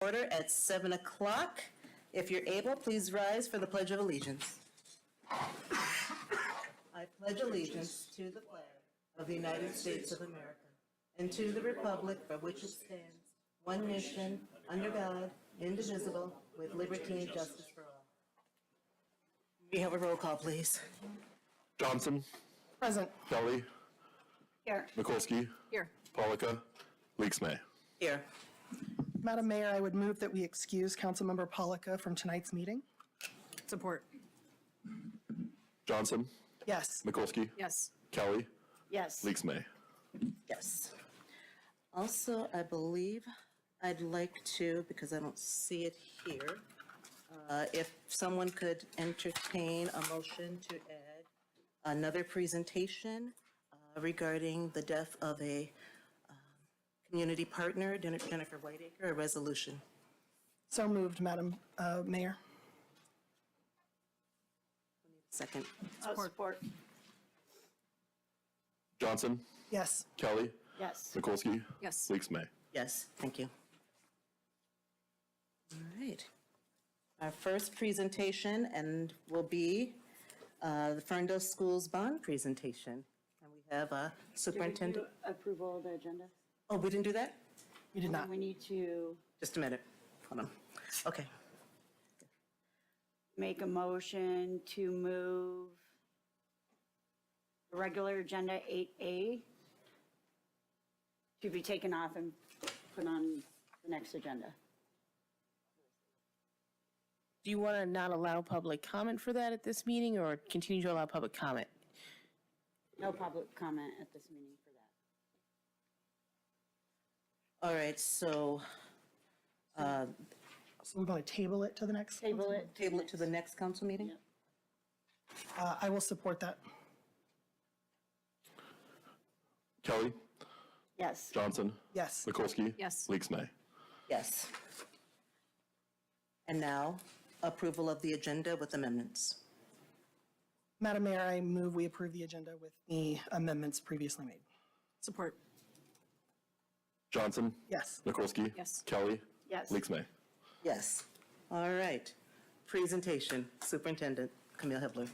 Order at 7 o'clock. If you're able, please rise for the Pledge of Allegiance. I pledge allegiance to the flag of the United States of America and to the republic for which it stands, one nation, under God, indivisible, with liberty and justice for all. We have a roll call, please. Johnson. Present. Kelly. Here. Mikulski. Here. Polika. Leaks-May. Here. Madam Mayor, I would move that we excuse Councilmember Polika from tonight's meeting. Support. Johnson. Yes. Mikulski. Yes. Kelly. Yes. Leaks-May. Yes. Also, I believe I'd like to, because I don't see it here, if someone could entertain a motion to add another presentation regarding the death of a community partner, Jennica Whitaker, a resolution. So moved, Madam Mayor. Second. Support. Johnson. Yes. Kelly. Yes. Mikulski. Yes. Leaks-May. Yes, thank you. All right. Our first presentation will be the Ferndale Schools bond presentation. And we have a superintendent. Approval of the agenda? Oh, we didn't do that? We did not. We need to Just a minute. Hold on. Okay. make a motion to move the regular agenda 8A to be taken off and put on the next agenda. Do you want to not allow public comment for that at this meeting or continue to allow public comment? No public comment at this meeting for that. All right, so So we want to table it to the next? Table it. table it to the next council meeting? Yep. I will support that. Kelly. Yes. Johnson. Yes. Mikulski. Yes. Leaks-May. Yes. And now, approval of the agenda with amendments. Madam Mayor, I move we approve the agenda with the amendments previously made. Support. Johnson. Yes. Mikulski. Yes. Kelly. Yes. Leaks-May. Yes. All right. Presentation, Superintendent Camille Hebler.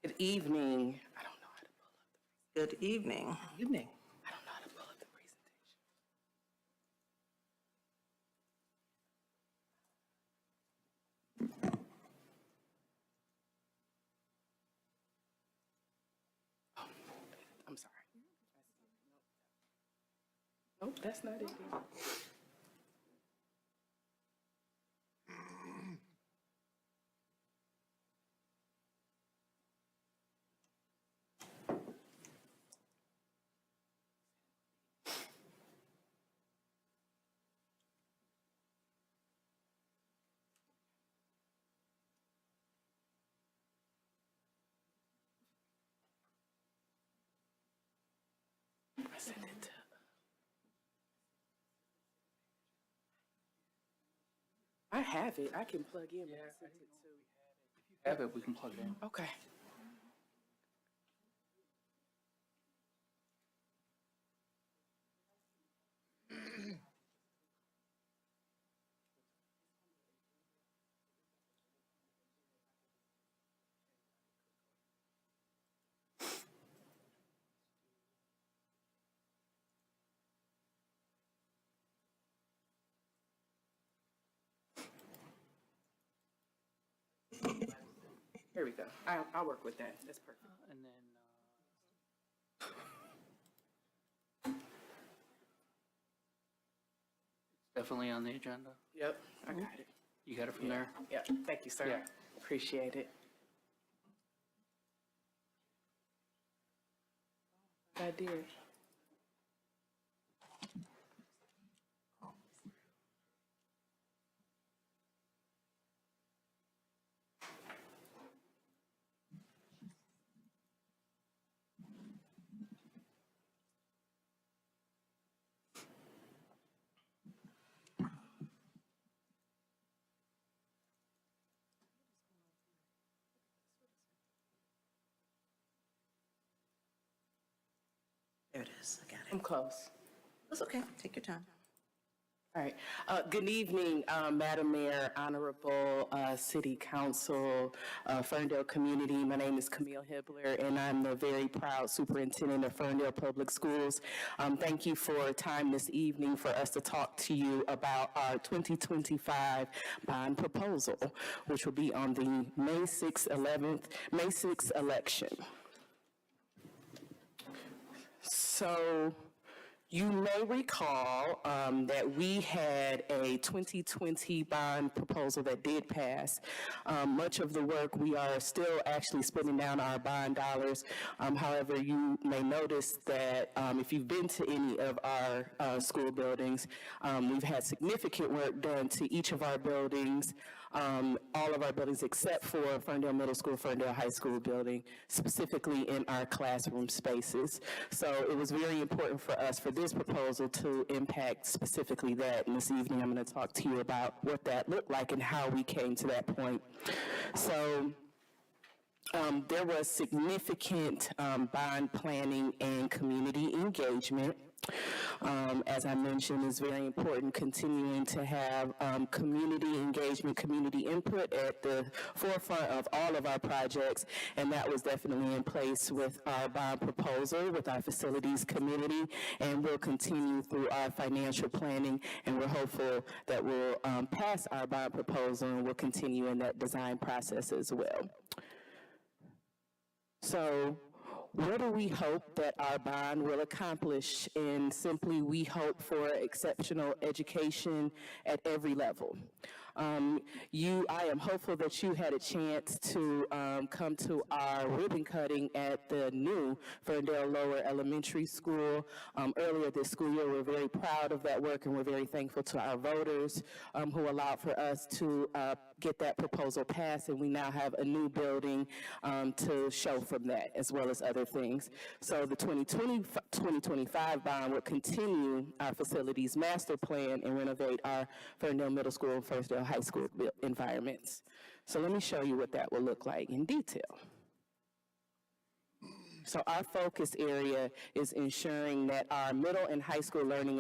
Good evening. I don't know how to pull up the, Good evening. Evening. I don't know how to pull up the presentation. Oh, I'm sorry. Nope, that's not it. I sent it to. I have it. I can plug in. Yeah, I sent it to. Have it, we can plug it in. Okay. Here we go. I'll work with that. That's perfect. And then, it's definitely on the agenda. Yep, I got it. You got it from there? Yep, thank you, sir. Yeah. Appreciate it. I did. There it is, I got I'm it. close. It's okay, take your time. All right. Good evening, Madam Mayor, Honorable City Council, Ferndale community. My name is Camille Hibbler, and I'm the very proud superintendent of Ferndale Public Schools. Thank you for time this evening for us to talk to you about our 2025 bond proposal, which will be on the May 6th election. So, you may recall that we had a 2020 bond proposal that did pass. Much of the work, we are still actually spending down our bond dollars. However, you may notice that if you've been to any of our school buildings, we've had significant work done to each of our buildings, all of our buildings except for Ferndale Middle School, Ferndale High School building, specifically in our classroom spaces. So it was very important for us for this proposal to impact specifically that. And this evening I'm going to talk to you about what that looked like and how we came to that point. So there was significant bond planning and community engagement. As I mentioned, it's very important continuing to have community engagement, community input at the forefront of all of our projects, and that was definitely in place with our bond proposal, with our facilities committee, and we'll continue through our financial planning, and we're hopeful that we'll pass our bond proposal and we'll continue in that design process as well. So, what do we hope that our bond will accomplish? And simply, we hope for exceptional education at every level. I am hopeful that you had a chance to come to our ribbon cutting at the new Ferndale Lower Elementary School earlier this school year. We're very proud of that work, and we're very thankful to our voters who allowed for us to get that proposal passed, and we now have a new building to show from that, as well as other things. So the 2025 bond will continue our facilities master plan and renovate our Ferndale Middle School and Ferndale High School environments. So let me show you what that will look like in detail. So our focus area is ensuring that our middle and high school learning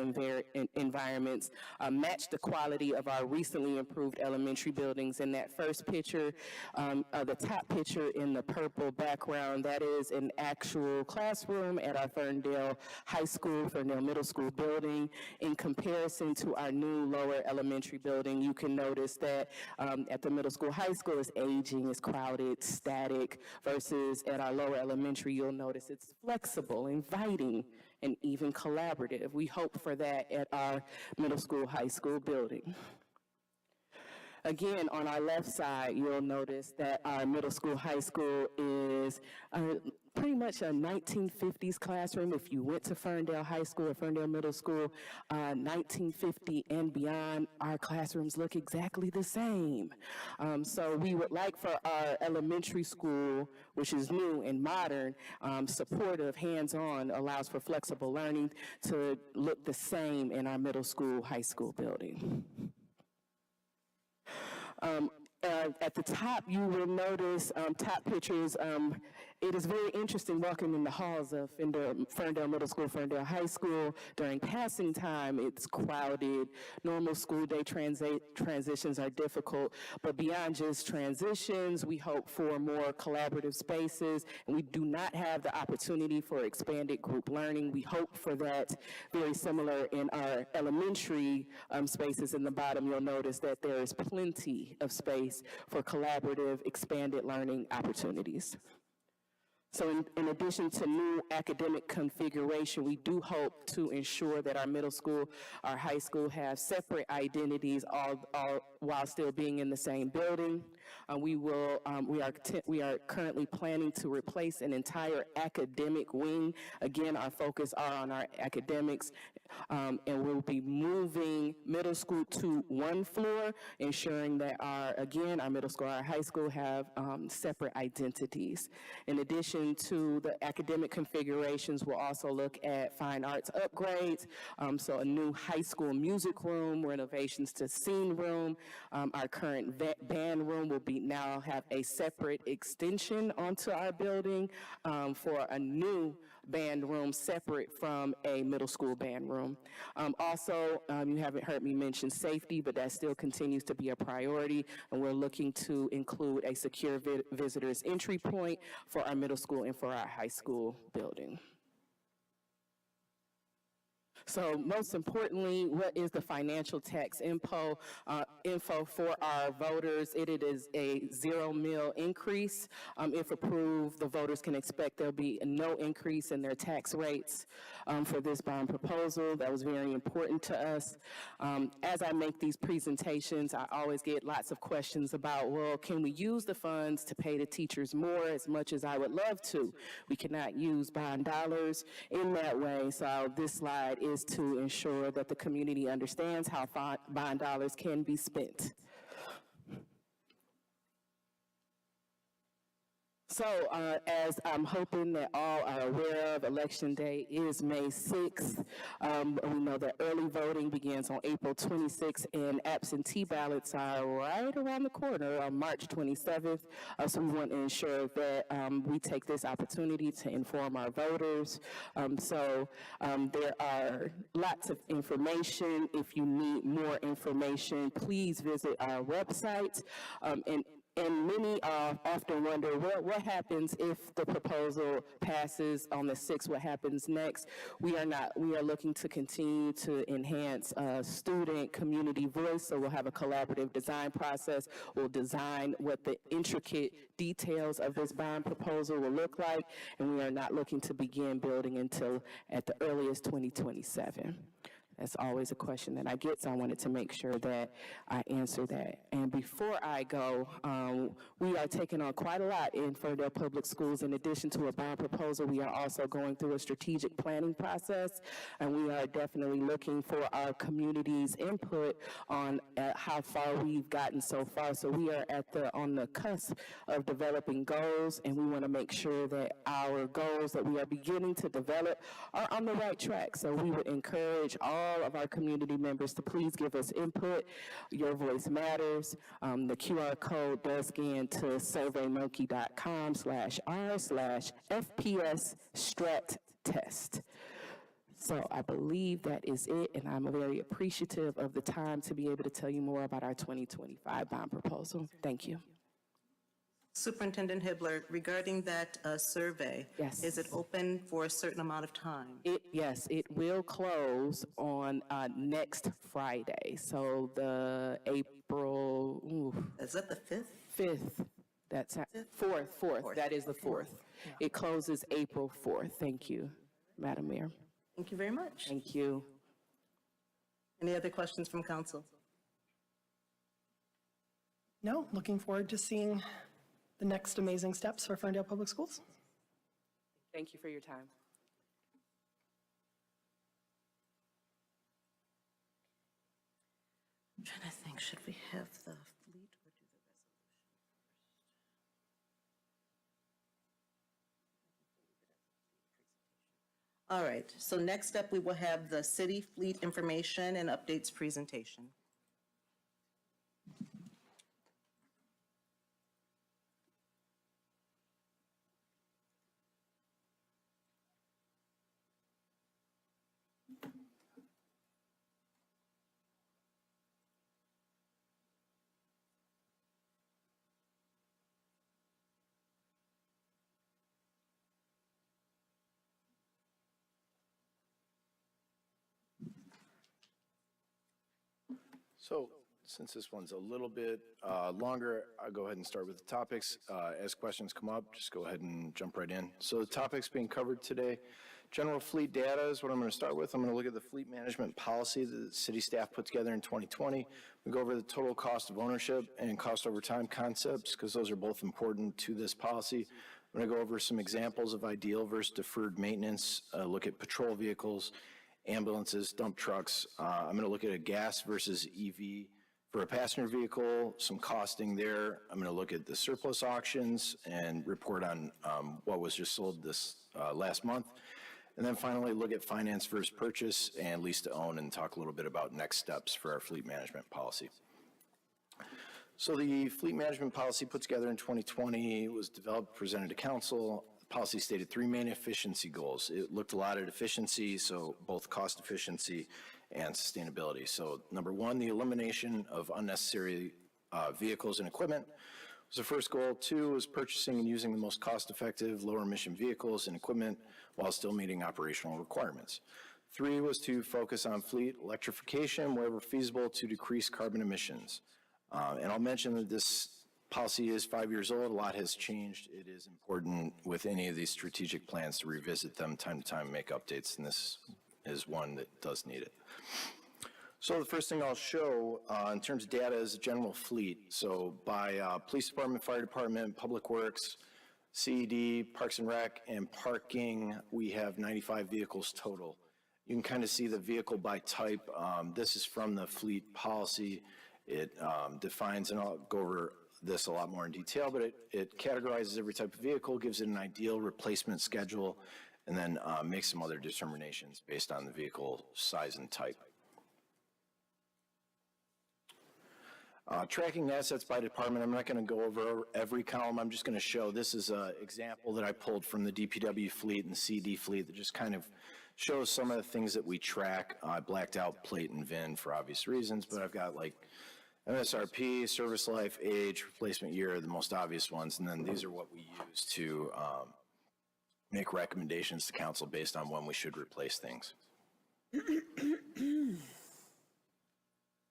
environments match the quality of our recently improved elementary buildings. In that first picture, the top picture in the purple background, that is an actual classroom at our Ferndale High School, Ferndale Middle School building. In comparison to our new lower elementary building, you can notice that at the middle school, high school is aging, is crowded, static, versus at our lower elementary, you'll notice it's flexible, inviting, and even collaborative. We hope for that at our middle school, high school building. Again, on our left side, you'll notice that our middle school, high school is pretty much a 1950s classroom. If you went to Ferndale High School or Ferndale Middle School, 1950 and beyond, our classrooms look exactly the same. So we would like for our elementary school, which is new and modern, supportive, hands-on, allows for flexible learning, to look the same in our middle school, high school building. At the top, you will notice top pictures. It is very interesting walking in the halls of Ferndale Middle School, Ferndale High School. During passing time, it's crowded. Normal school day transitions are difficult, but beyond just transitions, we hope for more collaborative spaces, and we do not have the opportunity for expanded group learning. We hope for that. Very similar in our elementary spaces. In the bottom, you'll notice that there is plenty of space for collaborative, expanded learning opportunities. So in addition to new academic configuration, we do hope to ensure that our middle school, our high school have separate identities, all while still being in the same building. We are currently planning to replace an entire academic wing. Again, our focus are on our academics, and we'll be moving middle school to one floor, ensuring that our middle school, our high school have separate identities. In addition to the academic configurations, we'll also look at fine arts upgrades, so a new high school music room, renovations to scene room. Our current band room will now have a separate extension onto our building for a new band room separate from a middle school band room. Also, you haven't heard me mention safety, but that still continues to be a priority, and we're looking to include a secure visitors entry point for our middle school and for our high school building. So most importantly, what is the financial tax info for our voters? It is a 0 mil increase. If approved, the voters can expect there'll be no increase in their tax rates for this bond proposal. That was very important to us. As I make these presentations, I always get lots of questions about, well, can we use the funds to pay the teachers more? As much as I would love to, we cannot use bond dollars in that way. So this slide is to ensure that the community understands how bond dollars can be spent. So as I'm hoping that all are aware of, Election Day is May 6th. We know that early voting begins on April 26th, and absentee ballots are right around the corner on March 27th. So we want to ensure that we take this opportunity to inform our voters. There are lots of information. If you need more information, please visit our website. And many often wonder, what happens if the proposal passes on the 6th? What happens next? We are looking to continue to enhance student community voice, so we'll have a collaborative design process. We'll design what the intricate details of this bond proposal will look like, and we are not looking to begin building until at the earliest 2027. That's always a question that I get, so I wanted to make sure that I answer that. And before I go, we are taking on quite a lot in Ferndale Public Schools. In addition to a bond proposal, we are also going through a strategic planning process, and we are definitely looking for our community's input on how far we've gotten so far. So we are on the cusp of developing goals, and we want to make sure that our goals that we are beginning to develop are on the right track. So we would encourage all of our community members to please give us input. Your voice matters. The QR code does scan to surveymonkey.com/r/FPS-STRAT-test. So I believe that is it, and I'm very appreciative of the time to be able to tell you more about our 2025 bond proposal. Thank you. Superintendent Hibbler, regarding that survey. Yes. Is it open for a certain amount of time? Yes, it will close on next Friday. So the April Is that the 5th? 5th. That's 4th. That is the 4th. It closes April 4th. Thank you, Madam Mayor. Thank you very much. Thank you. Any other questions from council? No, looking forward to seeing the next amazing steps for Ferndale Public Schools. Thank you for your time. I'm trying to think, should we have the fleet or do the resolution first? All right, so next up, we will have the city fleet information and updates presentation. So since this one's a little bit longer, I'll go ahead and start with the topics. As questions come up, just go ahead and jump right in. So the topics being covered today, general fleet data is what I'm going to start with. I'm going to look at the fleet management policy that the city staff put together in 2020. We go over the total cost of ownership and cost over time concepts, because those are both important to this policy. I'm going to go over some examples of ideal versus deferred maintenance, look at patrol vehicles, ambulances, dump trucks. I'm going to look at a gas versus EV for a passenger vehicle, some costing there. I'm going to look at the surplus auctions and report on what was just sold this last month. And then finally, look at finance versus purchase and lease to own, and talk a little bit about next steps for our fleet management policy. So the fleet management policy put together in 2020 was developed, presented to council. policy stated 3 main efficiency goals. It looked a lot at efficiency, so both cost efficiency and sustainability. So number 1, the elimination of unnecessary vehicles and equipment was the first goal. 2 was purchasing and using the most cost-effective, lower-emission vehicles and equipment while still meeting operational requirements. 3 was to focus on fleet electrification wherever feasible to decrease carbon emissions. And I'll mention that this policy is 5 years old. A lot has changed. It is important with any of these strategic plans to revisit them time to time, make updates, and this is one that does need it. So the first thing I'll show in terms of data is the general fleet. So by police department, fire department, public works, CED, Parks and Rec, and parking, we have 95 vehicles total. You can kind of see the vehicle by type. This is from the fleet policy. It defines, and I'll go over this a lot more in detail, but it categorizes every type of vehicle, gives it an ideal replacement schedule, and then makes some other determinations based on the vehicle size and type. Tracking assets by department, I'm not going to go over every column. I'm just going to show, this is an example that I pulled from the DPW fleet and the CD fleet that just kind of shows some of the things that we track. I blacked out plate and VIN for obvious reasons, but I've got like MSRP, service life, age, replacement year, the most obvious ones, and then these are what we use to make recommendations to council based on when we should replace things.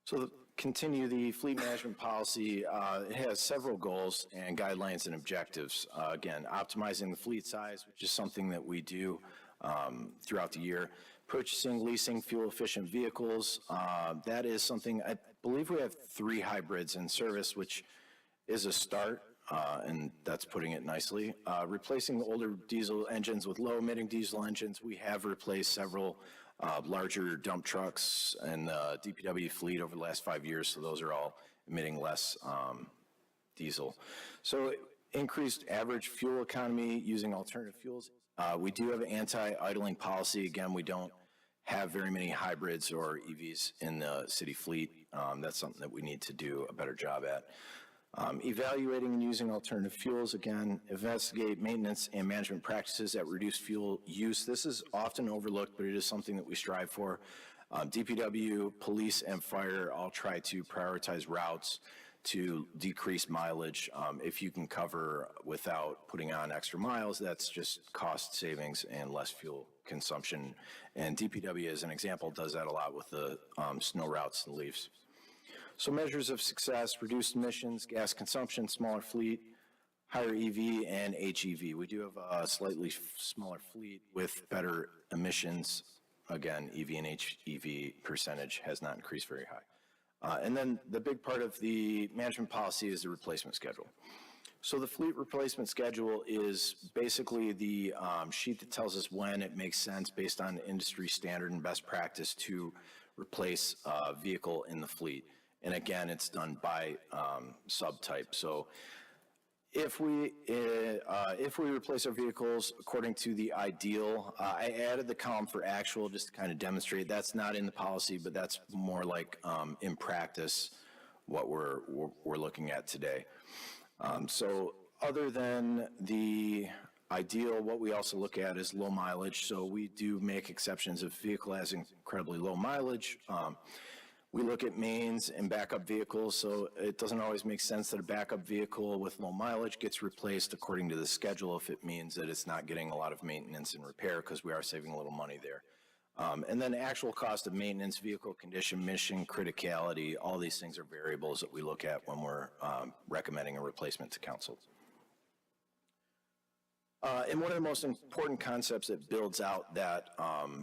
So continue the fleet management policy. It has several goals and guidelines and objectives. Again, optimizing the fleet size, which is something that we do throughout the year. Purchasing, leasing fuel-efficient vehicles. That is something, I believe we have 3 hybrids in service, which is a start, and that's putting it nicely. Replacing the older diesel engines with low-emitting diesel engines. We have replaced several larger dump trucks and the DPW fleet over the last 5 years, so those are all emitting less diesel. So increased average fuel economy using alternative fuels. We do have an anti-idling policy. Again, we don't have very many hybrids or EVs in the city fleet. That's something that we need to do a better job at. Evaluating and using alternative fuels. Again, investigate maintenance and management practices that reduce fuel use. This is often overlooked, but it is something that we strive for. DPW, police, and fire all try to prioritize routes to decrease mileage. If you can cover without putting on extra miles, that's just cost savings and less fuel consumption. And DPW, as an example, does that a lot with the snow routes and leaves. So measures of success: reduced emissions, gas consumption, smaller fleet, higher EV and HEV. We do have a slightly smaller fleet with better emissions. Again, EV and HEV percentage has not increased very high. And then the big part of the management policy is the replacement schedule. So the fleet replacement schedule is basically the sheet that tells us when it makes sense based on industry standard and best practice to replace a vehicle in the fleet. And again, it's done by subtype. So if we replace our vehicles according to the ideal, I added the column for actual just to kind of demonstrate. That's not in the policy, but that's more like in practice what we're looking at today. So other than the ideal, what we also look at is low mileage. So we do make exceptions if vehicle has incredibly low mileage. We look at mains and backup vehicles, so it doesn't always make sense that a backup vehicle with low mileage gets replaced according to the schedule if it means that it's not getting a lot of maintenance and repair, because we are saving a little money there. And then actual cost of maintenance, vehicle condition, mission criticality, all these things are variables that we look at when we're recommending a replacement to council. And one of the most important concepts that builds out that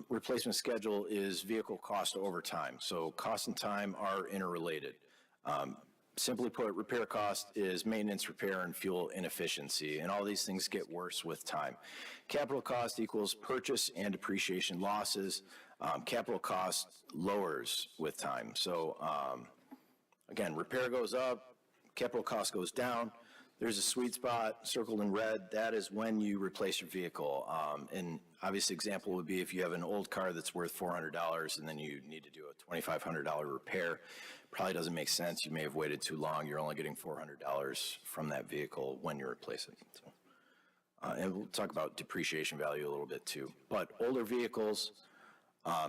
replacement schedule is vehicle cost over time. So cost and time are interrelated. Simply put, repair cost is maintenance, repair, and fuel inefficiency, and all these things get worse with time. Capital cost equals purchase and depreciation losses. Capital cost lowers with time. So again, repair goes up, capital cost goes down. There's a sweet spot circled in red. That is when you replace your vehicle. An obvious example would be if you have an old car that's worth $400 and then you need to do a $2,500 repair. Probably doesn't make sense. You may have waited too long. You're only getting $400 from that vehicle when you replace it. And we'll talk about depreciation value a little bit too. But older vehicles,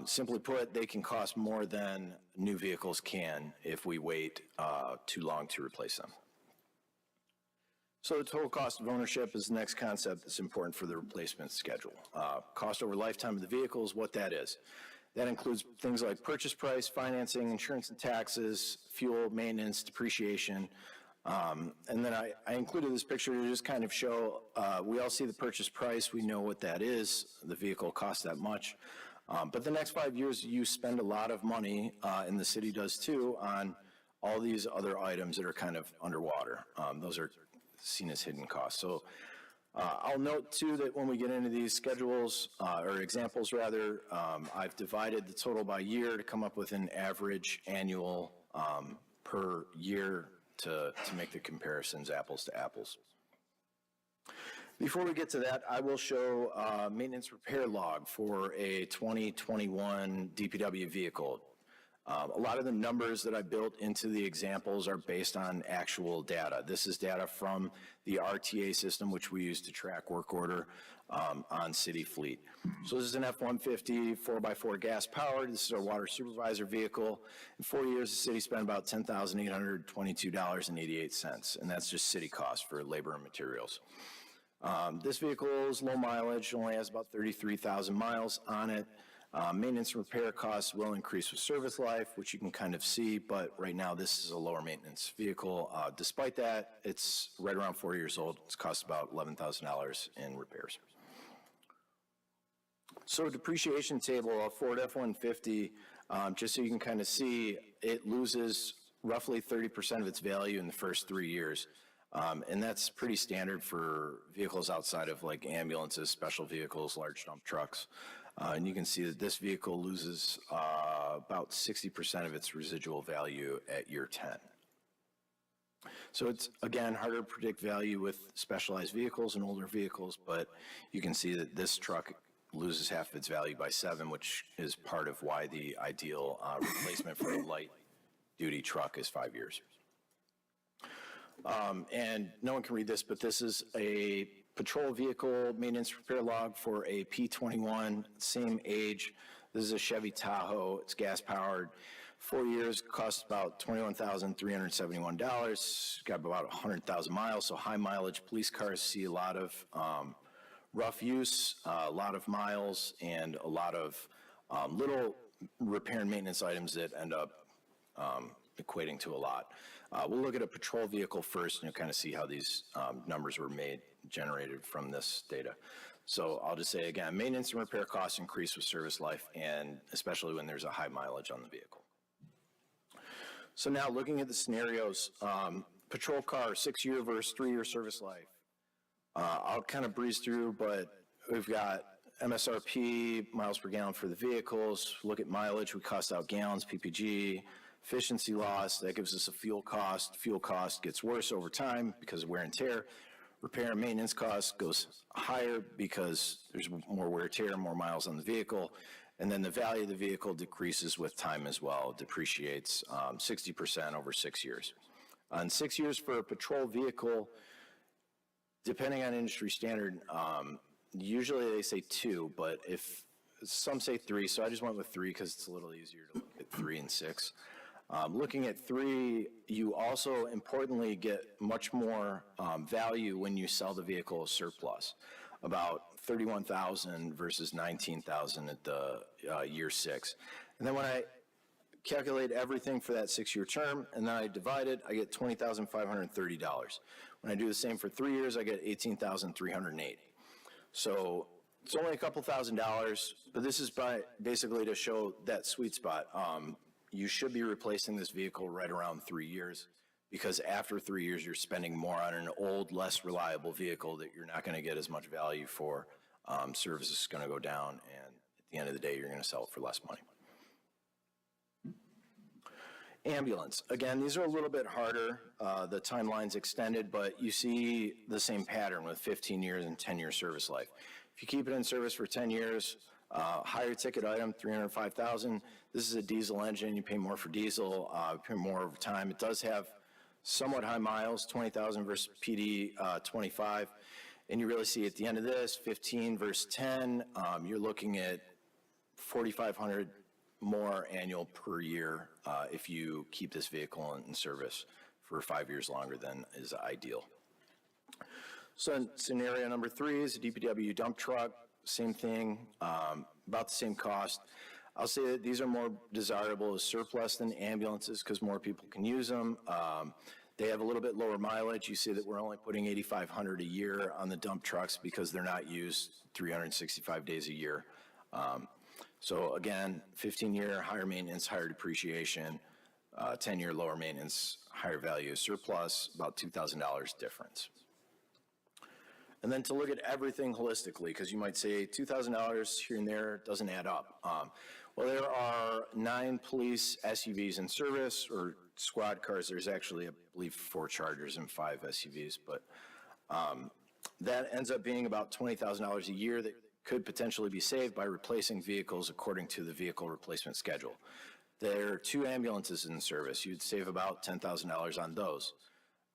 simply put, they can cost more than new vehicles can if we wait too long to replace them. So the total cost of ownership is the next concept that's important for the replacement schedule. Cost over lifetime of the vehicle is what that is. That includes things like purchase price, financing, insurance and taxes, fuel, maintenance, depreciation. And then I included this picture to just kind of show, we all see the purchase price, we know what that is, the vehicle costs that much. But the next 5 years, you spend a lot of money, and the city does too, on all these other items that are kind of underwater. Those are seen as hidden costs. So I'll note too that when we get into these schedules, or examples rather, I've divided the total by year to come up with an average annual per year to make the comparisons apples to apples. Before we get to that, I will show maintenance repair log for a 2021 DPW vehicle. A lot of the numbers that I built into the examples are based on actual data. This is data from the RTA system, which we use to track work order on city fleet. So this is an F-150 4x4 gas powered. This is our water supervisor vehicle. In 4 years, the city spent about $10,822.88, and that's just city costs for labor and materials. This vehicle is low mileage, only has about 33,000 miles on it. Maintenance and repair costs will increase with service life, which you can kind of see, but right now this is a lower maintenance vehicle. Despite that, it's right around 4 years old. It's cost about $11,000 in repairs. So depreciation table, a Ford F-150, just so you can kind of see, it loses roughly 30% of its value in the first 3 years. And that's pretty standard for vehicles outside of like ambulances, special vehicles, large dump trucks. And you can see that this vehicle loses about 60% of its residual value at year 10. So it's, again, harder to predict value with specialized vehicles and older vehicles, but you can see that this truck loses half of its value by 7, which is part of why the ideal replacement for a light-duty truck is 5 years. And no one can read this, but this is a patrol vehicle maintenance repair log for a P21, same age. This is a Chevy Tahoe. It's gas powered. 4 years, costs about $21,371. Got about 100,000 miles, so high mileage. Police cars see a lot of rough use, a lot of miles, and a lot of little repair and maintenance items that end up equating to a lot. We'll look at a patrol vehicle first, and you'll kind of see how these numbers were generated from this data. So I'll just say again, maintenance and repair costs increase with service life, and especially when there's a high mileage on the vehicle. So now looking at the scenarios, patrol car, 6-year versus 3-year service life. I'll kind of breeze through, but we've got MSRP, miles per gallon for the vehicles. Look at mileage, we cost out gallons, PPG. Efficiency loss, that gives us a fuel cost. Fuel cost gets worse over time because of wear and tear. Repair and maintenance cost goes higher because there's more wear and tear, more miles on the vehicle. And then the value of the vehicle decreases with time as well. It depreciates 60% over 6 years. On 6 years for a patrol vehicle, depending on industry standard, usually they say 2, but if some say 3, so I just went with 3 because it's a little easier to look at 3 and 6. Looking at 3, you also importantly get much more value when you sell the vehicle as surplus, about $31,000 versus $19,000 at the year 6. And then when I calculate everything for that 6-year term and then I divide it, I get $20,530. When I do the same for 3 years, I get $18,380. So it's only a couple $1,000, but this is basically to show that sweet spot. You should be replacing this vehicle right around 3 years, because after 3 years, you're spending more on an old, less reliable vehicle that you're not going to get as much value for. Service is going to go down, and at the end of the day, you're going to sell it for less money. Ambulance. Again, these are a little bit harder. The timeline's extended, but you see the same pattern with 15 years and 10-year service life. If you keep it in service for 10 years, higher ticket item, $305,000. This is a diesel engine. You pay more for diesel, pay more over time. It does have somewhat high miles, 20,000 versus PD 25. And you really see at the end of this, 15 verse 10, you're looking at 4,500 more annual per year if you keep this vehicle in service for 5 years longer than is ideal. So scenario number 3 is a DPW dump truck, same thing, about the same cost. I'll say that these are more desirable as surplus than ambulances because more people can use them. They have a little bit lower mileage. You see that we're only putting 8,500 a year on the dump trucks because they're not used 365 days a year. So again, 15-year, higher maintenance, higher depreciation, 10-year, lower maintenance, higher value surplus, about $2,000 difference. And then to look at everything holistically, because you might say $2,000 here and there doesn't add up. Well, there are 9 police SUVs in service, or squad cars. There's actually, I believe, 4 Chargers and 5 SUVs, but that ends up being about $20,000 a year that could potentially be saved by replacing vehicles according to the vehicle replacement schedule. There are 2 ambulances in service. You'd save about $10,000 on those.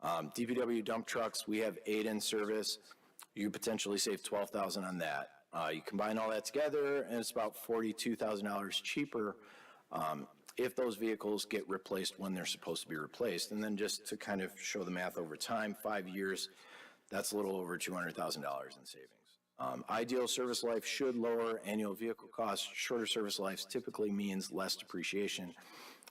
DPW dump trucks, we have 8 in service. You potentially save $12,000 on that. You combine all that together, and it's about $42,000 cheaper if those vehicles get replaced when they're supposed to be replaced. And then just to kind of show the math over time, 5 years, that's a little over $200,000 in savings. Ideal service life should lower annual vehicle costs. Shorter service lives typically means less depreciation,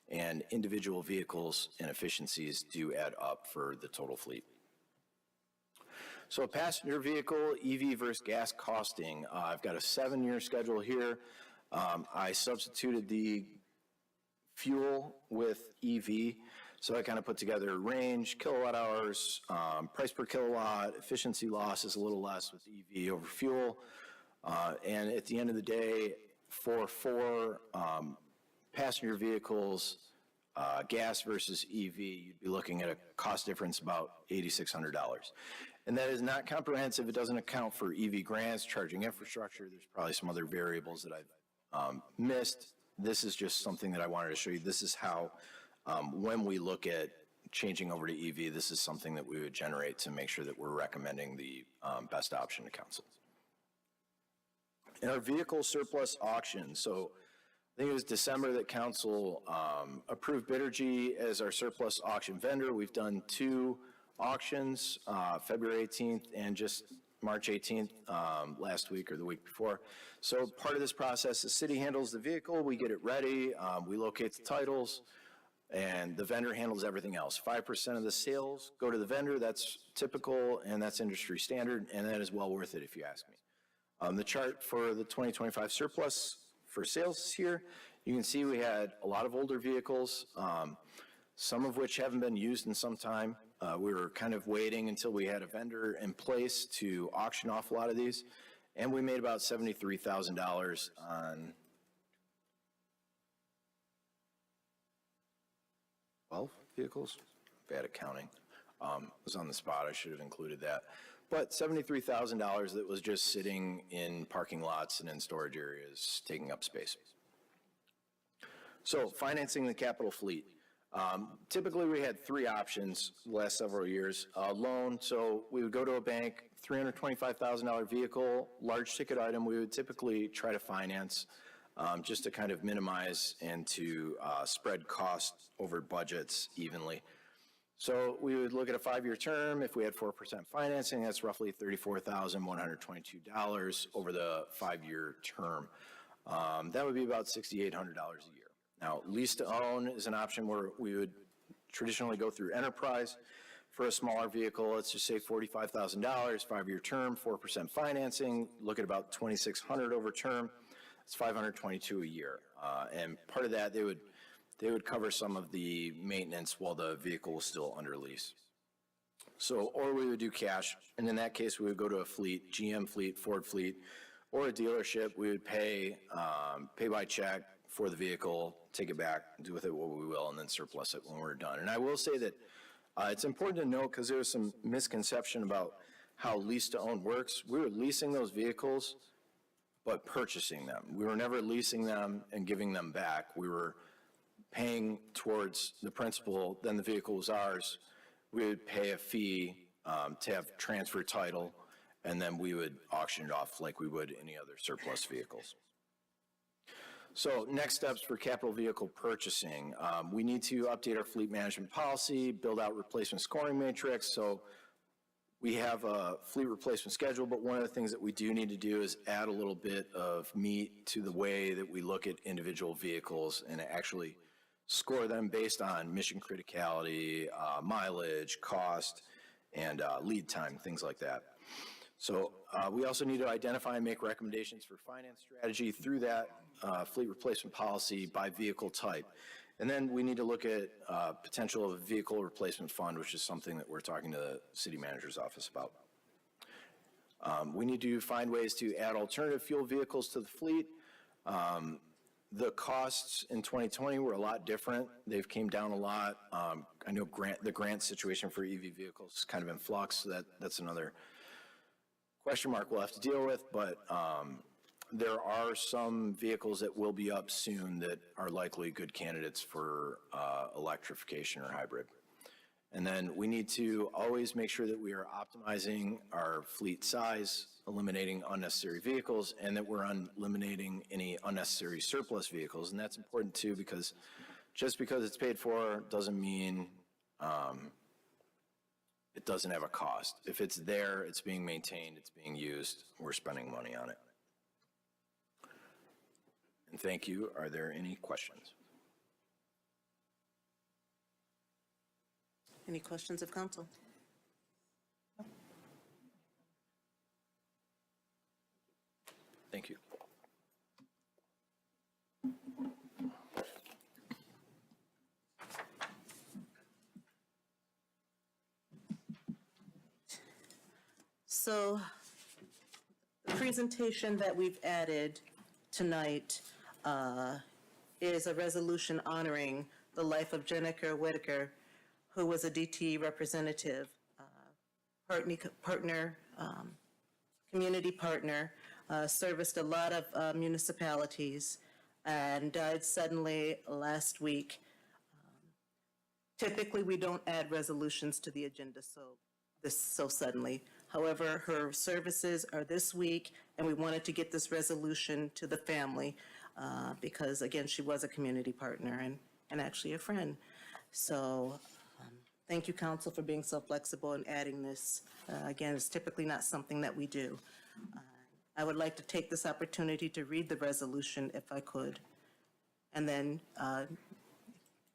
and individual vehicles and efficiencies do add up for the total fleet. So a passenger vehicle, EV versus gas costing. I've got a 7-year schedule here. I substituted the fuel with EV. So I kind of put together range, kilowatt hours, price per kilowatt, efficiency loss is a little less with EV over fuel. And at the end of the day, for 4 passenger vehicles, gas versus EV, you'd be looking at a cost difference about $8,600. And that is not comprehensive. It doesn't account for EV grants, charging infrastructure. There's probably some other variables that I've missed. This is just something that I wanted to show you. This is how, when we look at changing over to EV, this is something that we would generate to make sure that we're recommending the best option to council. In our vehicle surplus auction, so I think it was December that council approved Bittergy as our surplus auction vendor. We've done 2 auctions, February 18th and just March 18th, last week or the week before. So part of this process, the city handles the vehicle, we get it ready, we locate the titles, and the vendor handles everything else. 5% of the sales go to the vendor, that's typical and that's industry standard, and that is well worth it if you ask me. The chart for the 2025 surplus for sales here, you can see we had a lot of older vehicles, some of which haven't been used in some time. We were kind of waiting until we had a vendor in place to auction off a lot of these, and we made about $73,000 on 12 vehicles. Bad accounting. It was on the spot. I should have included that. But $73,000 that was just sitting in parking lots and in storage areas, taking up space. So financing the capital fleet. Typically, we had 3 options the last several years. Loan, so we would go to a bank, $325,000 vehicle, large ticket item, we would typically try to finance just to kind of minimize and to spread costs over budgets evenly. So we would look at a 5-year term. If we had 4% financing, that's roughly $34,122 over the 5-year term. That would be about $6,800 a year. Now, lease to own is an option where we would traditionally go through enterprise. For a smaller vehicle, let's just say $45,000, 5-year term, 4% financing, look at about $2,600 over term. It's $522 a year. And part of that, they would cover some of the maintenance while the vehicle was still under lease. So, or we would do cash, and in that case, we would go to a fleet, GM fleet, Ford fleet, or a dealership. We would pay by check for the vehicle, take it back, do with it what we will, and then surplus it when we're done. And I will say that it's important to note, because there was some misconception about how lease to own works. We were leasing those vehicles, but purchasing them. We were never leasing them and giving them back. We were paying towards the principal, then the vehicle was ours. We would pay a fee to have transfer title, and then we would auction it off like we would any other surplus vehicles. So next steps for capital vehicle purchasing. We need to update our fleet management policy, build out replacement scoring matrix. So we have a fleet replacement schedule, but one of the things that we do need to do is add a little bit of meat to the way that we look at individual vehicles and actually score them based on mission criticality, mileage, cost, and lead time, things like that. So we also need to identify and make recommendations for finance strategy through that fleet replacement policy by vehicle type. And then we need to look at potential of a vehicle replacement fund, which is something that we're talking to the city manager's office about. We need to find ways to add alternative fuel vehicles to the fleet. The costs in 2020 were a lot different. They've came down a lot. I know the grant situation for EV vehicles is kind of in flux. So that's another question mark we'll have to deal with, but there are some vehicles that will be up soon that are likely good candidates for electrification or hybrid. And then we need to always make sure that we are optimizing our fleet size, eliminating unnecessary vehicles, and that we're eliminating any unnecessary surplus vehicles. And that's important too, because just because it's paid for doesn't mean it doesn't have a cost. If it's there, it's being maintained, it's being used, we're spending money on it. And thank you. Are there any questions? Any questions of council? Thank you. So the presentation that we've added tonight is a resolution honoring the life of Jennica Whitaker, who was a DTE representative, community partner, serviced a lot of municipalities, and died suddenly last week. Typically, we don't add resolutions to the agenda so suddenly. However, her services are this week, and we wanted to get this resolution to the family because, again, she was a community partner and actually a friend. So thank you, council, for being so flexible in adding this. Again, it's typically not something that we do. I would like to take this opportunity to read the resolution if I could. And then if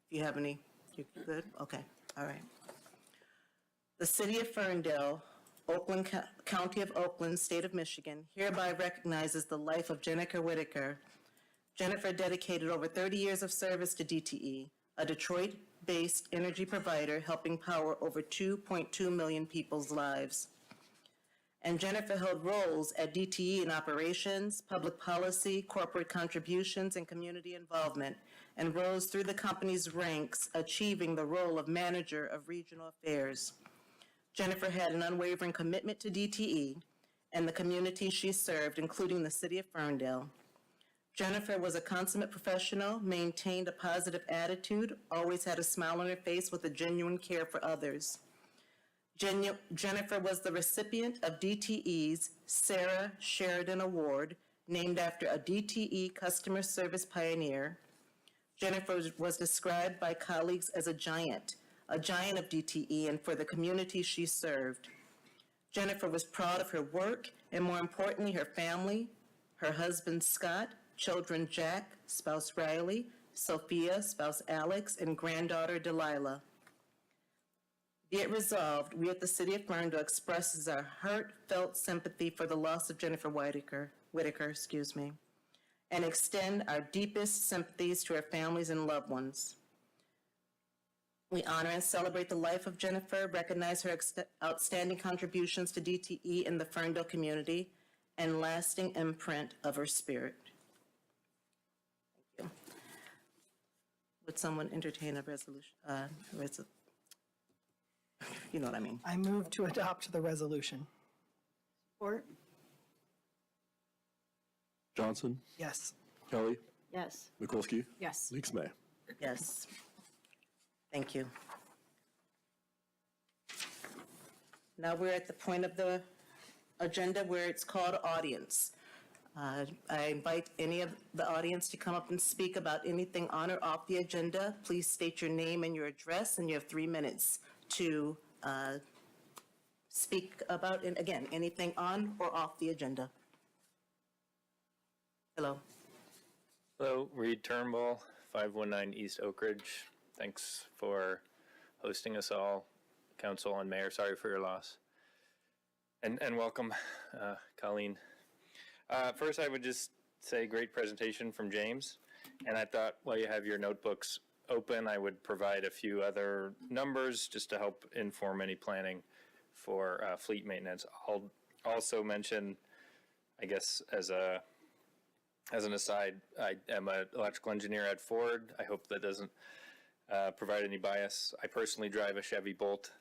you have any, you're good? Okay, all right. The City of Ferndale, Oakland, County of Oakland, State of Michigan, hereby recognizes the life of Jennica Whitaker. Jennifer dedicated over 30 years of service to DTE, a Detroit-based energy provider helping power over 2.2 million people's lives. And Jennifer held roles at DTE in operations, public policy, corporate contributions, and community involvement, and rose through the company's ranks, achieving the role of manager of regional affairs. Jennifer had an unwavering commitment to DTE and the community she served, including the city of Ferndale. Jennifer was a consummate professional, maintained a positive attitude, always had a smile on her face with a genuine care for others. Jennifer was the recipient of DTE's Sarah Sheridan Award, named after a DTE customer service pioneer. Jennifer was described by colleagues as a giant of DTE and for the community she served. Jennifer was proud of her work and, more importantly, her family, her husband Scott, children Jack, spouse Riley, Sophia, spouse Alex, and granddaughter Delilah. Be it resolved, we at the City of Ferndale expresses our heartfelt sympathy for the loss of Jennifer Whitaker, and extend our deepest sympathies to her families and loved ones. We honor and celebrate the life of Jennifer, recognize her outstanding contributions to DTE and the Ferndale community, and lasting imprint of her spirit. Thank you. Would someone entertain a resolution? You know what I mean. I move to adopt the resolution. Support? Johnson, Yes. Kelly, Yes. Mikulski, Yes. Leaks May. Yes. Thank you. Now we're at the point of the agenda where it's called audience. I invite any of the audience to come up and speak about anything on or off the agenda. Please state your name and your address, and you have 3 minutes to speak about, and again, anything on or off the agenda. Hello. Hello, Reed Turnbull, 519 East Oak Ridge. Thanks for hosting us all, council and mayor. Sorry for your loss. And welcome, Colleen. First, I would just say great presentation from James. And I thought while you have your notebooks open, I would provide a few other numbers just to help inform any planning for fleet maintenance. I'll also mention, I guess, as an aside, I am an electrical engineer at Ford. I hope that doesn't provide any bias. I personally drive a Chevy Bolt.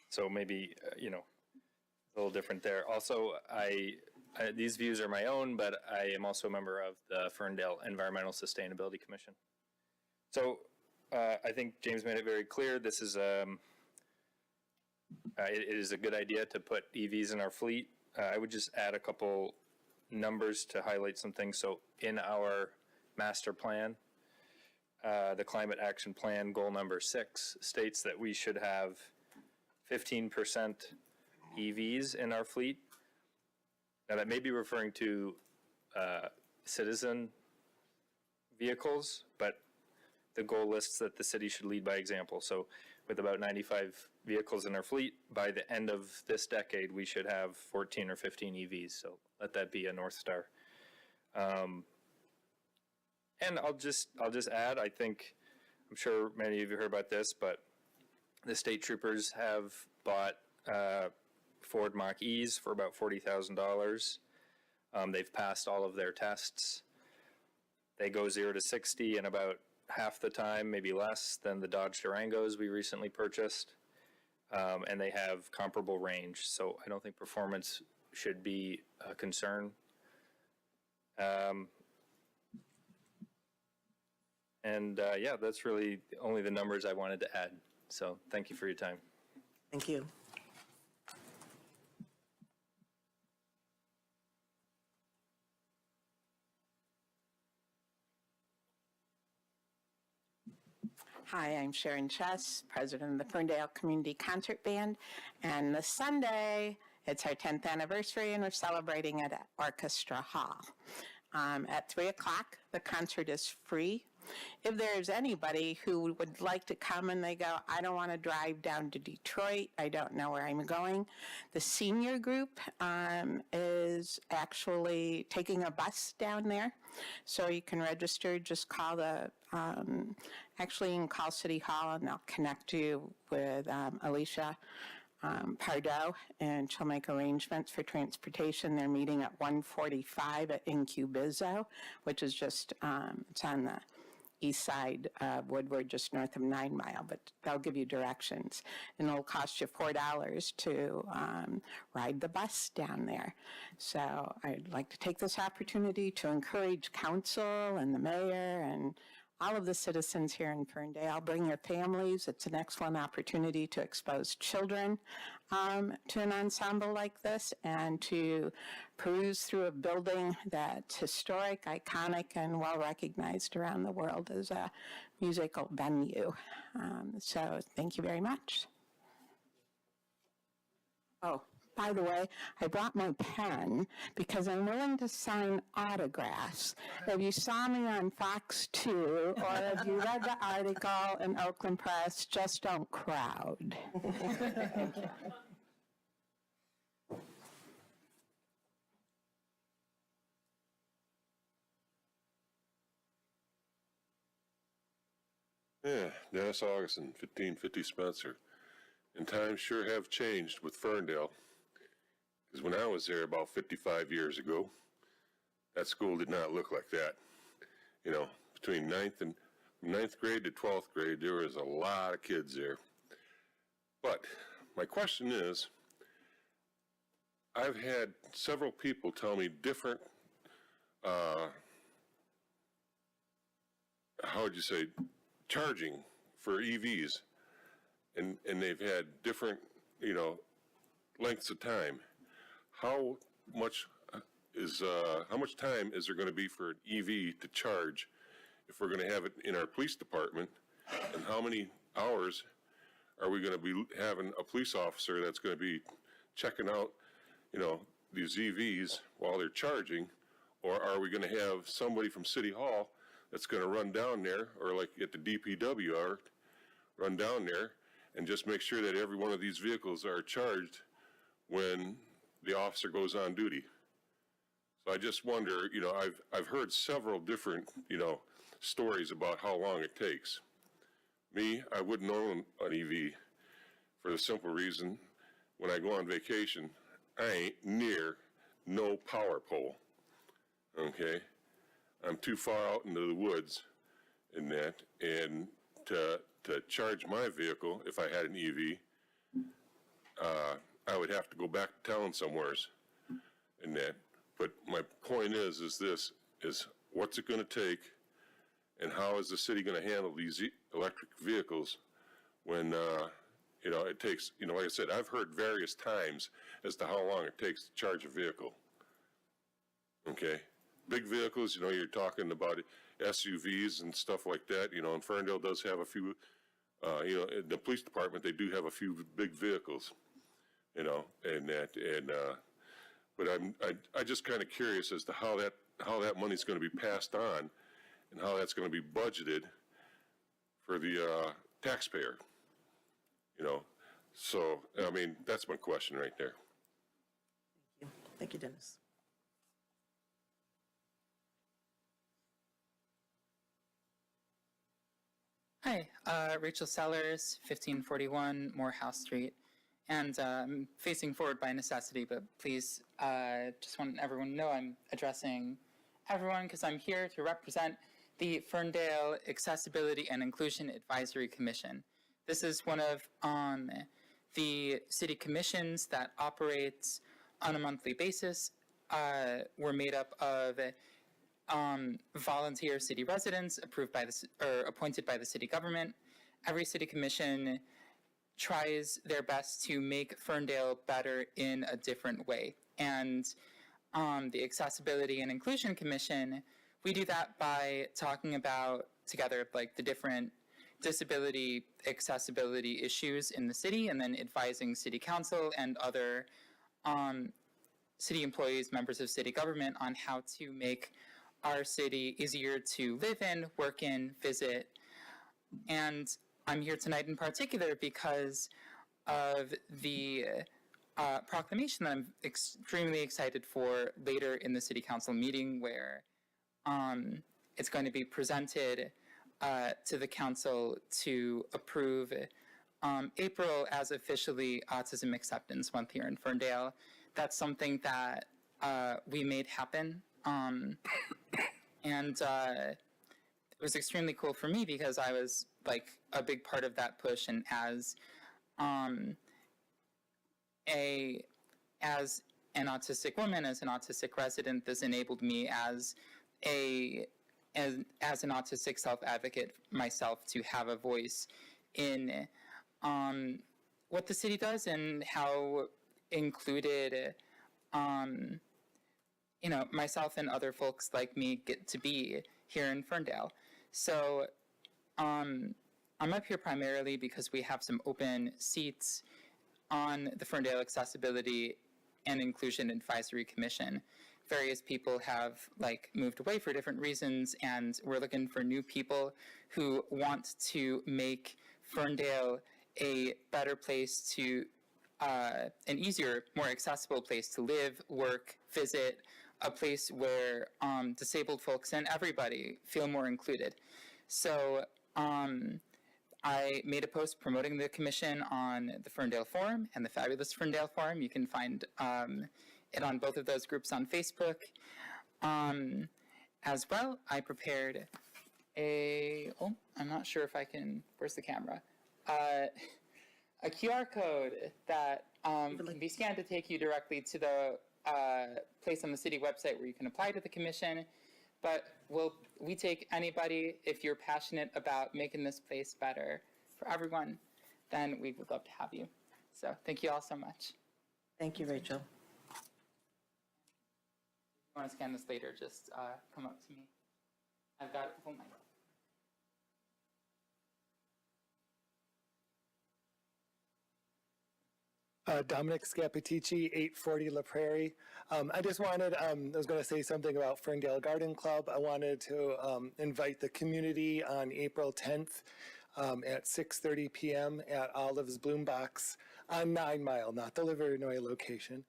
So maybe, a little different there. Also, these views are my own, but I am also a member of the Ferndale Environmental Sustainability Commission. So I think James made it very clear. This is it is a good idea to put EVs in our fleet. I would just add a couple numbers to highlight some things. So in our master plan, the Climate Action Plan goal number 6 states that we should have 15% EVs in our fleet. Now that may be referring to citizen vehicles, but the goal lists that the city should lead by example. So with about 95 vehicles in our fleet, by the end of this decade, we should have 14 or 15 EVs. So let that be a North Star. And I'll just add, I think, I'm sure many of you heard about this, but the state troopers have bought Ford Mach-E's for about $40,000. They've passed all of their tests. They go 0 to 60 in about half the time, maybe less than the Dodge Durangos we recently purchased. And they have comparable range. So I don't think performance should be a concern. Yeah, that's really only the numbers I wanted to add. So thank you for your time. Thank you. Hi, I'm Sharon Chess, president of the Ferndale Community Concert Band. And this Sunday, it's our 10th anniversary, and we're celebrating it at Orchestra Hall. At 3 o'clock, the concert is free. If there's anybody who would like to come and they go, I don't want to drive down to Detroit, I don't know where I'm going, the senior group is actually taking a bus down there. So you can register, just call actually you can call City Hall and they'll connect you with Alicia Pardo, and she'll make arrangements for transportation. They're meeting at 145 at Incubizzo, which is just, it's on the east side of Woodward, just north of 9 Mile, but they'll give you directions. And it'll cost you $4 to ride the bus down there. So I'd like to take this opportunity to encourage council and the mayor and all of the citizens here in Ferndale, bring your families. It's an excellent opportunity to expose children to an ensemble like this and to peruse through a building that's historic, iconic, and well recognized around the world as a musical venue. So thank you very much. Oh, by the way, I brought my pen because I'm willing to sign autographs. If you saw me on Fox 2 or if you read the article in Oakland Press, just don't crowd. Thank you. Yeah, Dennis Augustin, 1550 Spencer. And times sure have changed with Ferndale. Because when I was there about 55 years ago, that school did not look like that. You know, between ninth grade to 12th grade, there was a lot of kids there. But my question is, I've had several people tell me different, how would you say, charging for EVs. And they've had different, you know, lengths of time, how much how much time is there going to be for an EV to charge if we're going to have it in our police department, and how many hours are we going to be having a police officer that's going to be checking out, these EVs while they're charging, or are we going to have somebody from City Hall that's going to run down there, or like at the DPW run down there and just make sure that every one of these vehicles are charged when the officer goes on duty? So I just wonder, I've heard several different, stories about how long it takes. Me, I wouldn't own an EV for the simple reason, when I go on vacation, I ain't near no power pole, okay? I'm too far out into the woods in that, and to charge my vehicle, if I had an EV, I would have to go back to town somewheres in that. But my point is what's it going to take, and how is the city going to handle these electric vehicles when, it takes, like I said, I've heard various times as to how long it takes to charge a vehicle. Okay? Big vehicles, you're talking about SUVs and stuff like that, and Ferndale does have a few, in the police department, they do have a few big vehicles, and that, but I just kind of curious as to how that money's going to be passed on, and how that's going to be budgeted for the taxpayer. So, that's my question right there. Thank you. Thank you, Dennis. Hi, Rachel Sellers, 1541 Morehouse Street. And I'm facing forward by necessity, but please just want everyone to know I'm addressing everyone because I'm here to represent the Ferndale Accessibility and Inclusion Advisory Commission. This is one of the city commissions that operates on a monthly basis. We're made up of volunteer city residents appointed by the city government. Every city commission tries their best to make Ferndale better in a different way. And the Accessibility and Inclusion Commission, we do that by talking about together the different disability accessibility issues in the city, and then advising city council and other city employees, members of city government, on how to make our city easier to live in, work in, visit. And I'm here tonight in particular because of the proclamation that I'm extremely excited for later in the city council meeting, where it's going to be presented to the council to approve April as officially Autism Acceptance Month here in Ferndale. That's something that we made happen. And it was extremely cool for me because I was a big part of that push, and as an autistic woman, as an autistic resident, this enabled me as an autistic self-advocate myself to have a voice in what the city does and how included myself and other folks like me get to be here in Ferndale. So I'm up here primarily because we have some open seats on the Ferndale Accessibility and Inclusion Advisory Commission. Various people have moved away for different reasons, and we're looking for new people who want to make Ferndale a better place to, an easier, more accessible place to live, work, visit, a place where disabled folks and everybody feel more included. So I made a post promoting the commission on the Ferndale Forum and the Fabulous Ferndale Forum. You can find it on both of those groups on Facebook. As well, I prepared I'm not sure if I can, where's the camera? A QR code that can be scanned to take you directly to the place on the city website where you can apply to the commission. But we take anybody. If you're passionate about making this place better for everyone, then we would love to have you. So thank you all so much. Thank you, Rachel. If you want to scan this later, just come up to me. I've got a full mic. Dominic Scapitici, 840 La Prairie. I just wanted, I was going to say something about Ferndale Garden Club. I wanted to invite the community on April 10th at 6:30 p.m. at Olive's Bloom Box on 9 Mile, not the Livernois location,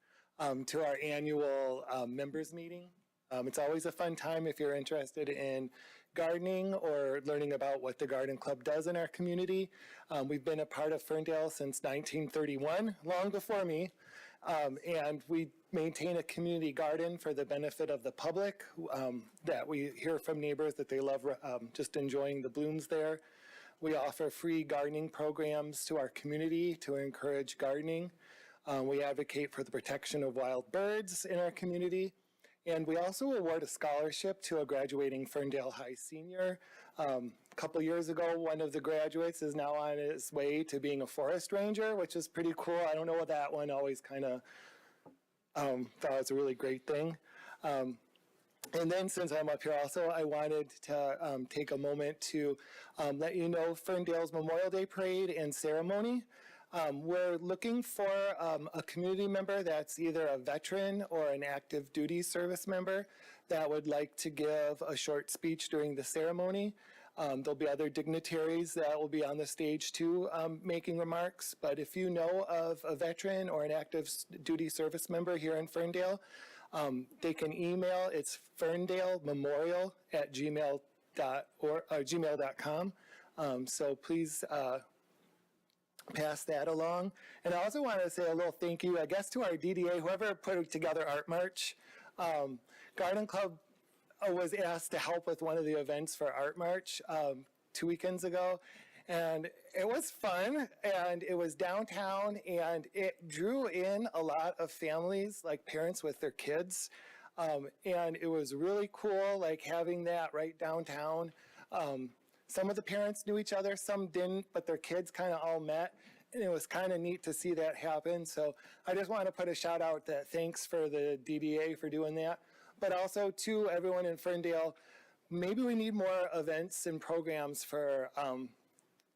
to our annual members meeting. It's always a fun time if you're interested in gardening or learning about what the garden club does in our community. We've been a part of Ferndale since 1931, long before me, and we maintain a community garden for the benefit of the public that we hear from neighbors that they love just enjoying the blooms there. We offer free gardening programs to our community to encourage gardening. We advocate for the protection of wild birds in our community. And we also award a scholarship to a graduating Ferndale High senior. A couple years ago, one of the graduates is now on his way to being a forest ranger, which is pretty cool. I don't know what that one always kind of thought was a really great thing. And then since I'm up here also, I wanted to take a moment to let you know Ferndale's Memorial Day Parade and ceremony. We're looking for a community member that's either a veteran or an active duty service member that would like to give a short speech during the ceremony. There'll be other dignitaries that will be on the stage too making remarks, but if you know of a veteran or an active duty service member here in Ferndale, they can email, it's ferndale@gmail.com. So please pass that along. And I also want to say a little thank you, I guess, to our DDA, whoever put together Art March. Garden Club was asked to help with one of the events for Art March 2 weekends ago. And it was fun, and it was downtown, and it drew in a lot of families, like parents with their kids. And it was really cool, like having that right downtown. Some of the parents knew each other, some didn't, but their kids kind of all met, and it was kind of neat to see that happen. So I just want to put a shout out that thanks for the DDA for doing that, but also to everyone in Ferndale, maybe we need more events and programs for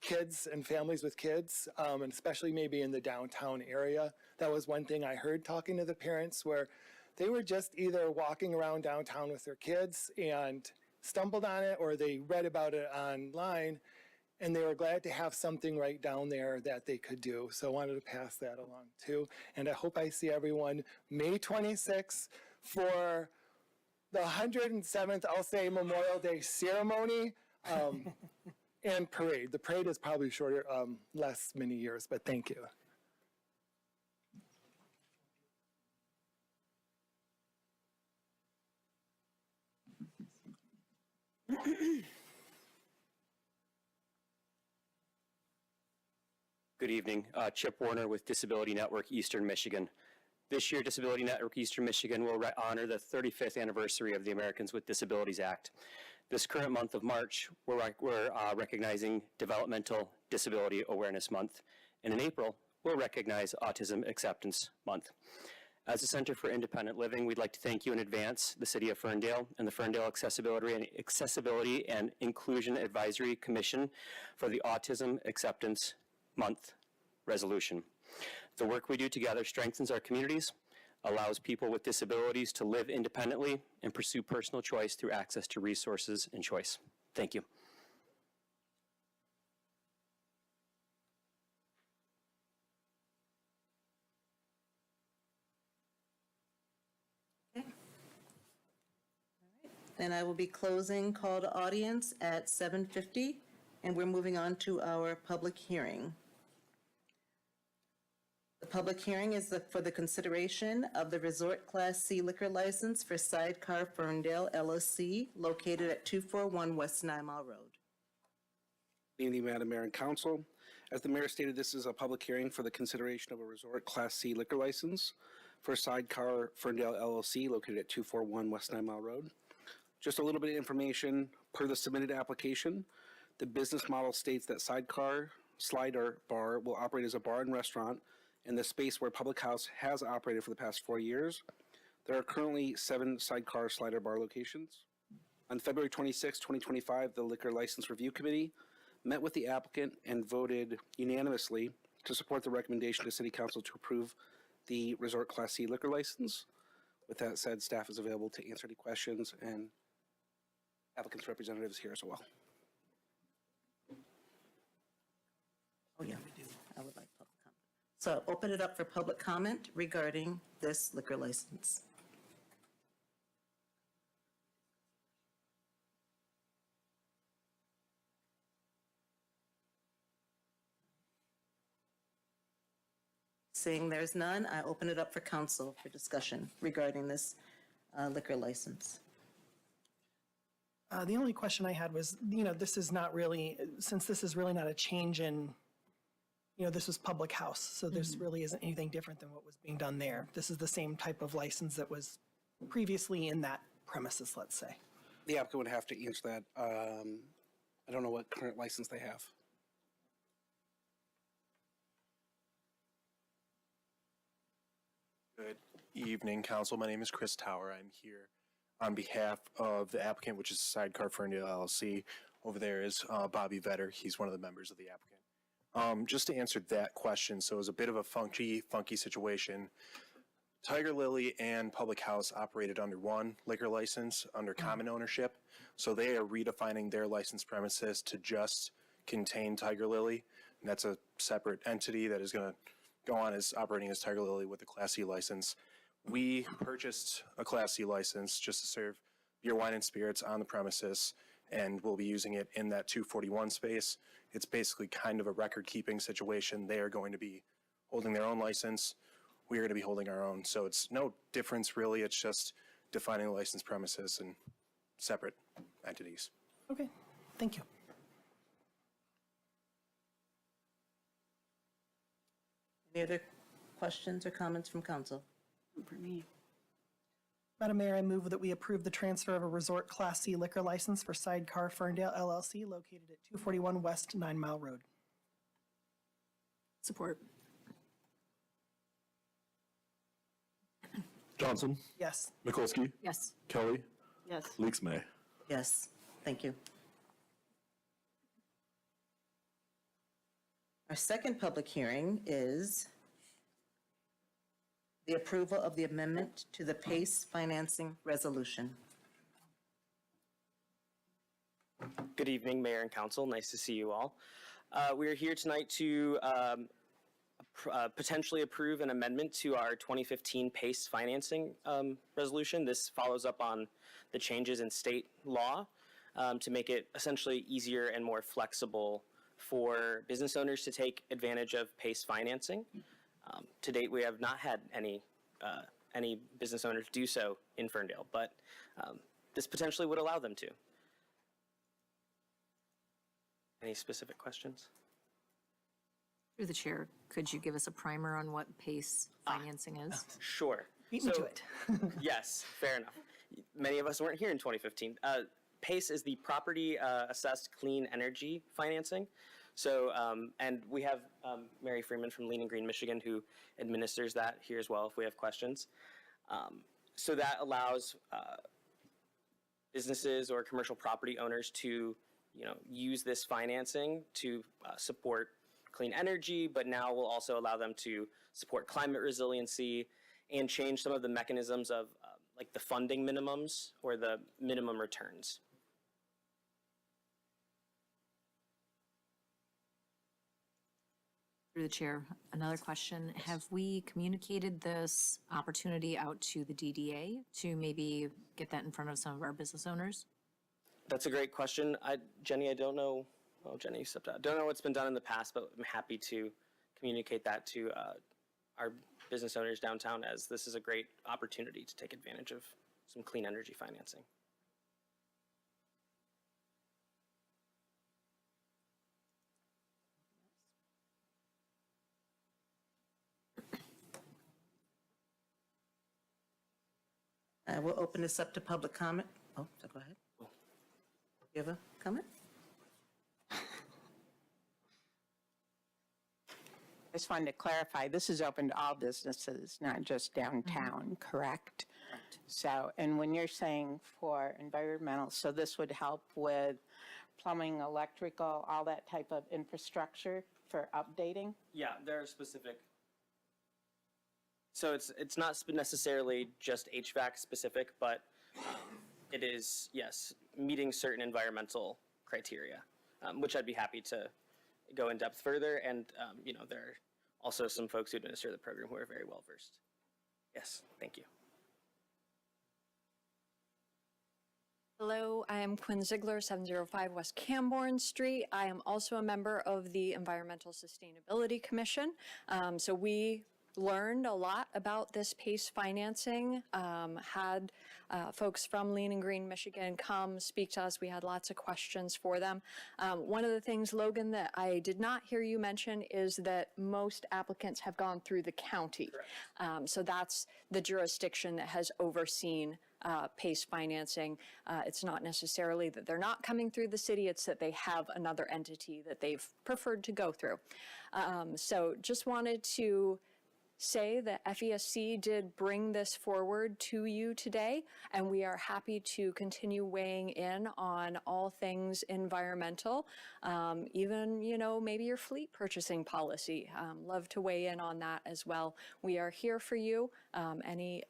kids and families with kids, and especially maybe in the downtown area. That was one thing I heard talking to the parents, where they were just either walking around downtown with their kids and stumbled on it, or they read about it online, and they were glad to have something right down there that they could do. So I wanted to pass that along too. And I hope I see everyone May 26th for the 107th, I'll say, Memorial Day ceremony and parade. The parade is probably shorter, less many years, but thank you. Good evening. Chip Warner with Disability Network Eastern Michigan. This year, Disability Network Eastern Michigan will honor the 35th anniversary of the Americans with Disabilities Act. This current month of March, we're recognizing Developmental Disability Awareness Month, and in April, we'll recognize Autism Acceptance Month. As a Center for Independent Living, we'd like to thank you in advance, the City of Ferndale and the Ferndale Accessibility and Inclusion Advisory Commission, for the Autism Acceptance Month resolution. The work we do together strengthens our communities, allows people with disabilities to live independently, and pursue personal choice through access to resources and choice. Thank you. Then I will be closing call to audience at 7:50, and we're moving on to our public hearing. The public hearing is for the consideration of the Resort Class C liquor license for Sidecar Ferndale LLC, located at 241 West 9 Mile Road. Good evening, Madam Mayor and Council. As the Mayor stated, this is a public hearing for the consideration of a Resort Class C liquor license for Sidecar Ferndale LLC, located at 241 West 9 Mile Road. Just a little bit of information per the submitted application. The business model states that Sidecar Slider Bar will operate as a bar and restaurant in the space where Public House has operated for the past 4 years. There are currently 7 sidecar slider bar locations. On February 26, 2025, the Liquor License Review Committee met with the applicant and voted unanimously to support the recommendation to City Council to approve the Resort Class C liquor license. With that said, staff is available to answer any questions, and applicant's representative is here as well. Oh, yeah, we do. I would like public comment. So open it up for public comment regarding this liquor license. Seeing there's none, I open it up for council for discussion regarding this liquor license. The only question I had was, this is not really, since this is really not a change in, this was Public House, so this really isn't anything different than what was being done there. This is the same type of license that was previously in that premises, let's say. The applicant would have to answer that. I don't know what current license they have. Good evening, Council. My name is Chris Tower. I'm here on behalf of the applicant, which is Sidecar Ferndale LLC. Over there is Bobby Vetter. He's one of the members of the applicant. Just to answer that question, so it was a bit of a funky situation. Tiger Lily and Public House operated under one liquor license under common ownership. So they are redefining their license premises to just contain Tiger Lily. And that's a separate entity that is going to go on as operating as Tiger Lily with a Class C license. We purchased a Class C license just to serve beer, wine, and spirits on the premises, and we'll be using it in that 241 space. It's basically kind of a record-keeping situation. They are going to be holding their own license. We are going to be holding our own. So it's no difference, really. It's just defining the licensed premises and separate entities. Okay, thank you. Any other questions or comments from council? For me. Madam Mayor, I move that we approve the transfer of a Resort Class C liquor license for Sidecar Ferndale LLC located at 241 West 9 Mile Road. Support. Johnson, Yes. Mikulski, Yes. Kelly, Yes. Leaks May. Yes, thank you. Our second public hearing is the approval of the amendment to the PACE financing resolution. Good evening, Mayor and Council. Nice to see you all. We are here tonight to potentially approve an amendment to our 2015 PACE financing resolution. This follows up on the changes in state law to make it essentially easier and more flexible for business owners to take advantage of PACE financing. To date, we have not had any business owners do so in Ferndale, but this potentially would allow them to. Any specific questions? Through the chair, could you give us a primer on what PACE financing is? Sure. Beat me to it. Yes, fair enough. Many of us weren't here in 2015. PACE is the Property Assessed Clean Energy Financing. So, and we have Mary Freeman from Lean and Green, Michigan, who administers that here as well if we have questions. So that allows businesses or commercial property owners to, use this financing to support clean energy, but now will also allow them to support climate resiliency and change some of the mechanisms of like the funding minimums or the minimum returns. Through the chair, another question. Have we communicated this opportunity out to the DDA to maybe get that in front of some of our business owners? That's a great question. Jenny, I don't know. Oh, Jenny stepped out. Don't know what's been done in the past, but I'm happy to communicate that to our business owners downtown, as this is a great opportunity to take advantage of some clean energy financing. We'll open this up to public comment. Oh, so go ahead. You have a comment? Just wanted to clarify, this is open to all businesses, not just downtown, correct? So, and when you're saying for environmental, so this would help with plumbing, electrical, all that type of infrastructure for updating? Yeah, there are specific. So it's not necessarily just HVAC specific, but it is, yes, meeting certain environmental criteria, which I'd be happy to go in depth further. And, there are also some folks who administer the program who are very well versed. Yes, thank you. Hello, I am Quinn Ziegler, 705 West Camborne Street. I am also a member of the Environmental Sustainability Commission. So we learned a lot about this PACE financing, had folks from Lean and Green Michigan come speak to us. We had lots of questions for them. One of the things, Logan, that I did not hear you mention is that most applicants have gone through the county. So that's the jurisdiction that has overseen PACE financing. It's not necessarily that they're not coming through the city, it's that they have another entity that they've preferred to go through. So just wanted to say that FESC did bring this forward to you today, and we are happy to continue weighing in on all things environmental, even, maybe your fleet purchasing policy. Love to weigh in on that as well. We are here for you. Any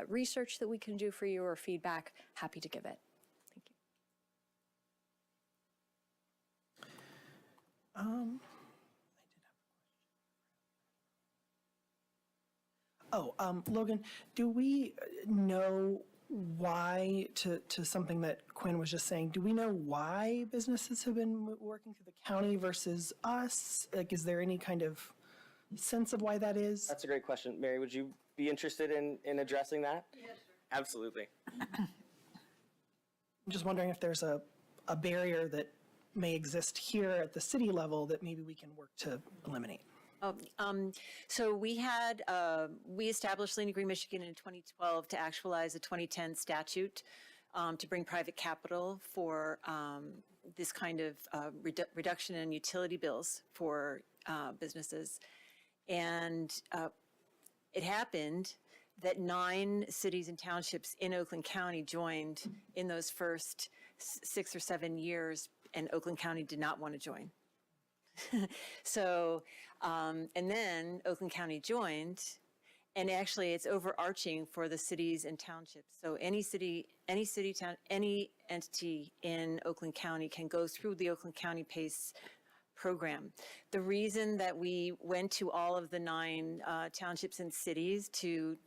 research that we can do for you or feedback, happy to give it. Thank you. Logan, do we know why, to something that Quinn was just saying, do we know why businesses have been working through the county versus us? Like, is there any kind of sense of why that is? That's a great question. Mary, would you be interested in addressing that? Yes, sir. Absolutely. I'm just wondering if there's a barrier that may exist here at the city level that maybe we can work to eliminate. So we established Lean and Green Michigan in 2012 to actualize a 2010 statute to bring private capital for this kind of reduction in utility bills for businesses. And it happened that 9 cities and townships in Oakland County joined in those first 6 or 7 years, and Oakland County did not want to join. So, and then Oakland County joined, and actually it's overarching for the cities and townships. So any city, town, any entity in Oakland County can go through the Oakland County PACE program. The reason that we went to all of the 9 townships and cities to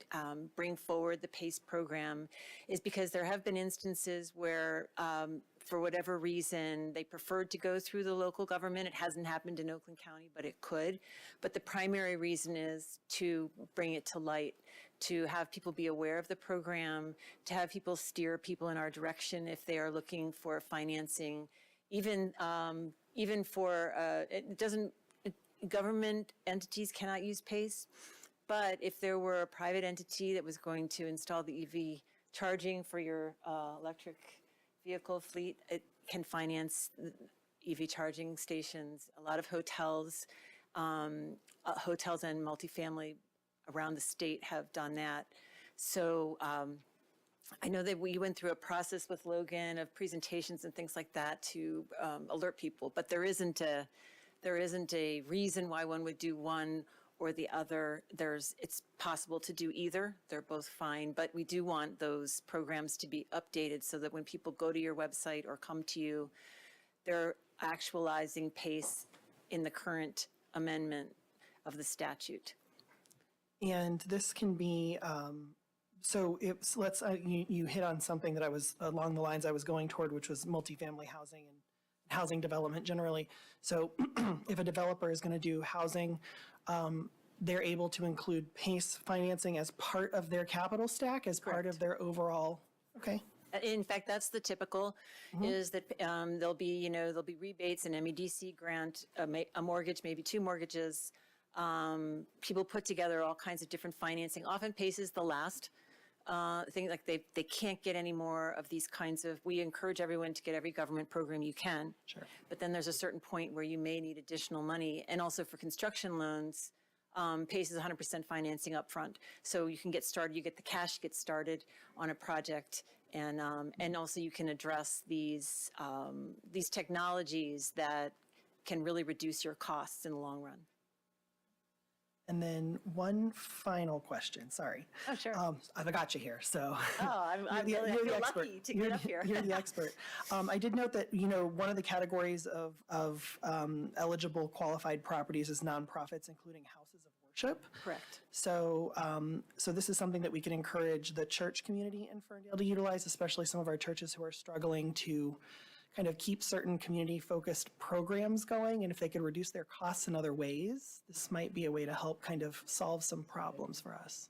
bring forward the PACE program is because there have been instances where for whatever reason, they preferred to go through the local government. It hasn't happened in Oakland County, but it could. But the primary reason is to bring it to light, to have people be aware of the program, to have people steer people in our direction if they are looking for financing. Even for, government entities cannot use PACE, but if there were a private entity that was going to install the EV charging for your electric vehicle fleet, it can finance EV charging stations. A lot of hotels, hotels and multifamily around the state have done that. So I know that we went through a process with Logan of presentations and things like that to alert people, but there isn't a reason why one would do one or the other. It's possible to do either. They're both fine, but we do want those programs to be updated so that when people go to your website or come to you, they're actualizing PACE in the current amendment of the statute. And this can be, so it's, you hit on something that I was, along the lines I was going toward, which was multifamily housing and housing development generally. So if a developer is going to do housing, they're able to include PACE financing as part of their capital stack, as part of their overall, okay. In fact, that's the typical, is that there'll be rebates, an MEDC grant, a mortgage, maybe 2 mortgages. People put together all kinds of different financing. Often PACE is the last things like they can't get any more of these kinds of, we encourage everyone to get every government program you can. Sure. But then there's a certain point where you may need additional money. And also for construction loans, PACE is 100% financing up front. So you can get started, you get the cash, get started on a project. And also you can address these technologies that can really reduce your costs in the long run. And then one final question, sorry. Oh, sure. I've got you here, so. Oh, I feel lucky to get up here. You're the expert. I did note that, one of the categories of eligible qualified properties is nonprofits, including houses of worship. Correct. So, so this is something that we can encourage the church community in Ferndale to utilize, especially some of our churches who are struggling to kind of keep certain community-focused programs going, and if they could reduce their costs in other ways, this might be a way to help kind of solve some problems for us.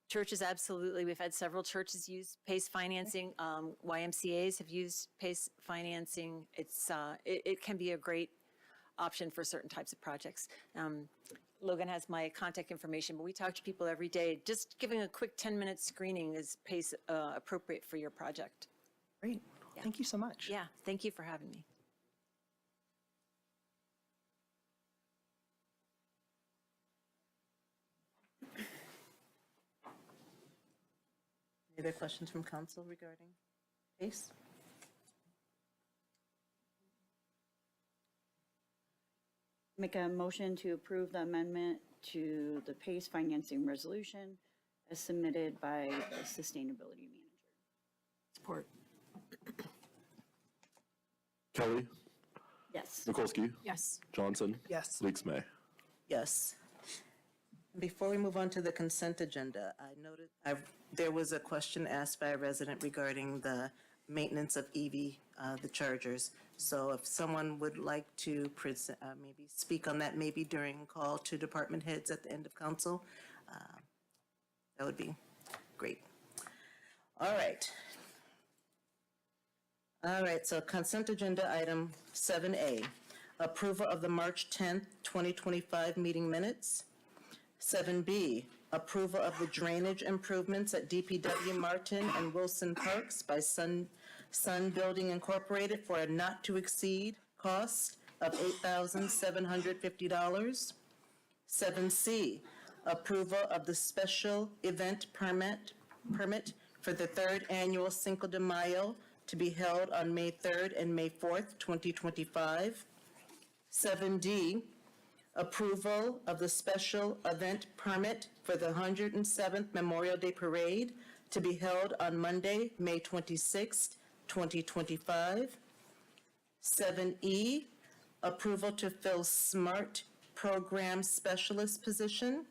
Churches, absolutely. We've had several churches use PACE financing. YMCAs have used PACE financing. It can be a great option for certain types of projects. Logan has my contact information, but we talk to people every day. Just giving a quick 10-minute screening is PACE appropriate for your project. Great. Yeah. Thank you so much. Yeah, thank you for having me. Any other questions from council regarding PACE? Make a motion to approve the amendment to the PACE financing resolution as submitted by the sustainability manager. Support. Kelly, Yes. Mikulski, Yes. Johnson, Yes. Leaks May. Yes. Before we move on to the consent agenda, I noted there was a question asked by a resident regarding the maintenance of EV, the chargers. So if someone would like to maybe speak on that, maybe during call to department heads at the end of council, that would be great. All right. All right, so consent agenda item 7A, approval of the March 10th, 2025 meeting minutes. 7B, approval of the drainage improvements at DPW Martin and Wilson Parks by Sun Building Incorporated for a not-to-exceed cost of $8,750. 7C, approval of the special event permit for the third annual Cinco de Mayo to be held on May 3rd and May 4th, 2025. 7D, approval of the special event permit for the 107th Memorial Day Parade to be held on Monday, May 26th, 2025. 7E, approval to fill SMART Program Specialist position.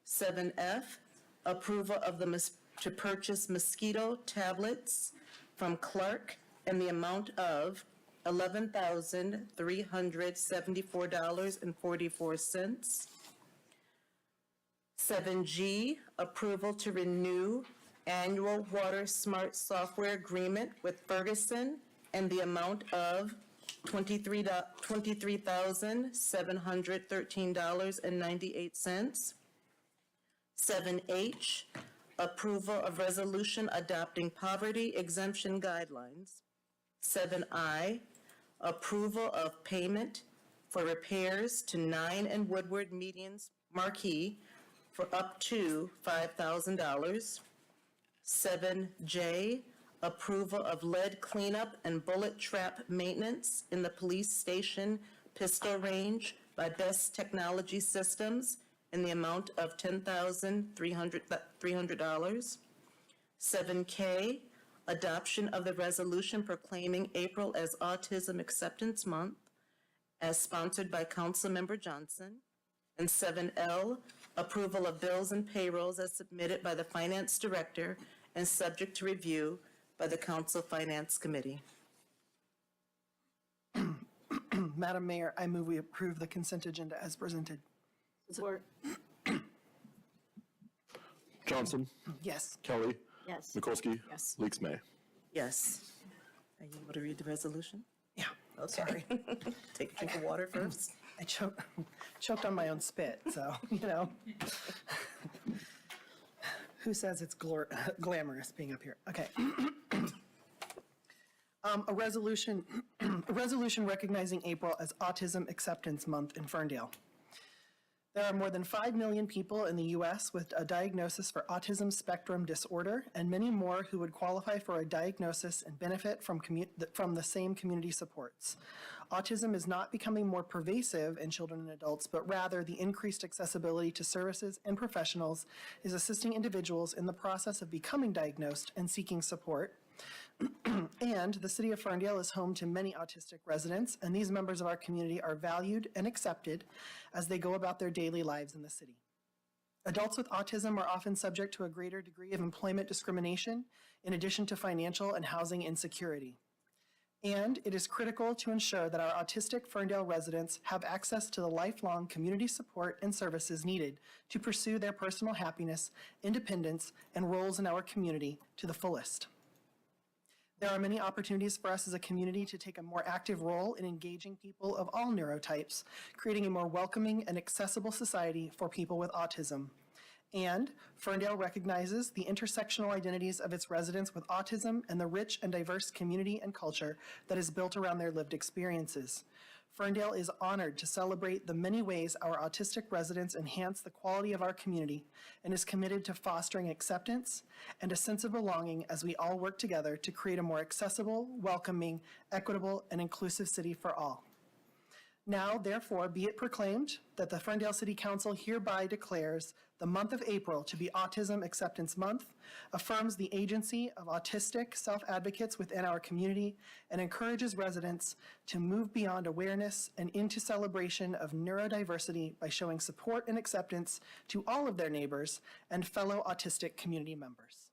7F, approval of to purchase mosquito tablets from Clark in the amount of $11,374.44. 7G, approval to renew annual Water Smart software agreement with Ferguson in the amount of $23,713.98. 7H, approval of resolution adopting poverty exemption guidelines. 7I, approval of payment for repairs to 9 and Woodward Medians Marquee for up to $5,000. 7J, approval of lead cleanup and bullet trap maintenance in the police station pistol range by Best Technology Systems in the amount of $10,300. 7K, adoption of the resolution proclaiming April as Autism Acceptance Month, as sponsored by Councilmember Johnson. And 7L, approval of bills and payrolls as submitted by the Finance Director and subject to review by the Council Finance Committee. Madam Mayor, I move we approve the consent agenda as presented. Support. Johnson, Yes. Kelly, Yes. Mikulski, Yes. Leaks May. Yes. Are you able to read the resolution? Yeah. Okay. Sorry. Take a drink of water first. I choked on my own spit, so, Who says it's glamorous being up here? Okay. A resolution recognizing April as Autism Acceptance Month in Ferndale. There are more than 5 million people in the U.S. with a diagnosis for autism spectrum disorder, and many more who would qualify for a diagnosis and benefit from the same community supports. Autism is not becoming more pervasive in children and adults, but rather the increased accessibility to services and professionals is assisting individuals in the process of becoming diagnosed and seeking support. And the city of Ferndale is home to many autistic residents, and these members of our community are valued and accepted as they go about their daily lives in the city. Adults with autism are often subject to a greater degree of employment discrimination, in addition to financial and housing insecurity. And it is critical to ensure that our autistic Ferndale residents have access to the lifelong community support and services needed to pursue their personal happiness, independence, and roles in our community to the fullest. There are many opportunities for us as a community to take a more active role in engaging people of all neurotypes, creating a more welcoming and accessible society for people with autism. And Ferndale recognizes the intersectional identities of its residents with autism and the rich and diverse community and culture that is built around their lived experiences. Ferndale is honored to celebrate the many ways our autistic residents enhance the quality of our community and is committed to fostering acceptance and a sense of belonging as we all work together to create a more accessible, welcoming, equitable, and inclusive city for all. Now, therefore, be it proclaimed that the Ferndale City Council hereby declares the month of April to be Autism Acceptance Month, affirms the agency of autistic self-advocates within our community, and encourages residents to move beyond awareness and into celebration of neurodiversity by showing support and acceptance to all of their neighbors and fellow autistic community members.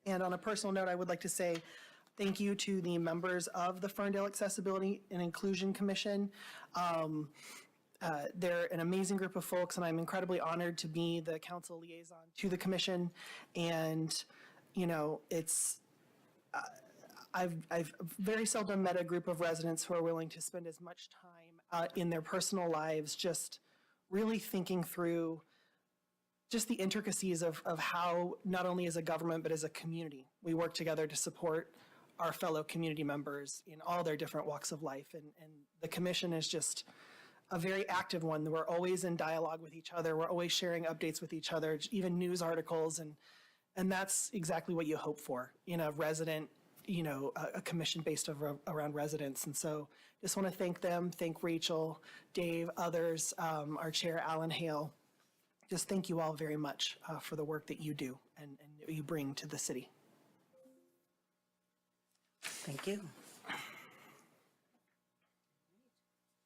And on a personal note, I would like to say thank you to the members of the Ferndale Accessibility and Inclusion Commission. They're an amazing group of folks, and I'm incredibly honored to be the council liaison to the commission. And, you know, it's, I've very seldom met a group of residents who are willing to spend as much time in their personal lives just really thinking through just the intricacies of how, not only as a government, but as a community, we work together to support our fellow community members in all their different walks of life. And the commission is just a very active one. We're always in dialogue with each other. We're always sharing updates with each other, even news articles. And that's exactly what you hope for in a resident, you know, a commission based around residents. And so just want to thank them, thank Rachel, Dave, others, our chair, Alan Hale. Just thank you all very much for the work that you do and you bring to the city. Thank you.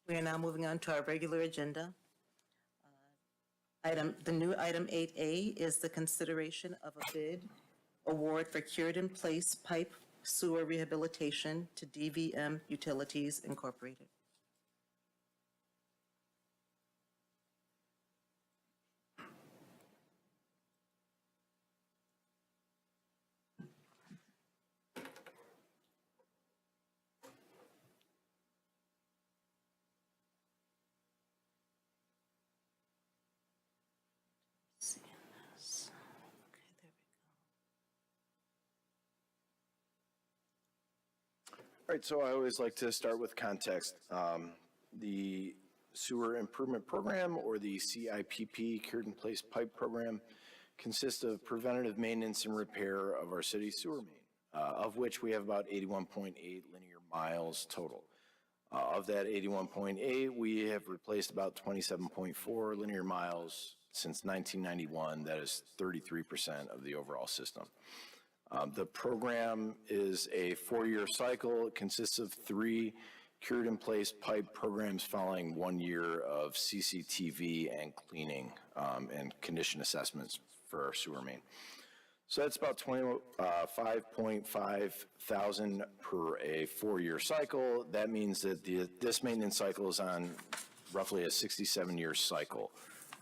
We are now moving on to our regular agenda. The new item 8A is the consideration of a bid award for cured-in-place pipe sewer rehabilitation to DVM Utilities Incorporated. All right, so I always like to start with context. The Sewer Improvement Program, or the CIPP, Cured-in-Place Pipe Program, consists of preventative maintenance and repair of our city sewer main, of which we have about 81.8 linear miles total. Of that 81.8, we have replaced about 27.4 linear miles since 1991. That is 33% of the overall system. The program is a 4-year cycle. It consists of 3 cured-in-place pipe programs following 1 year of CCTV and cleaning and condition assessments for our sewer main. So that's about $25.5 thousand per a 4-year cycle. That means that this maintenance cycle is on roughly a 67-year cycle.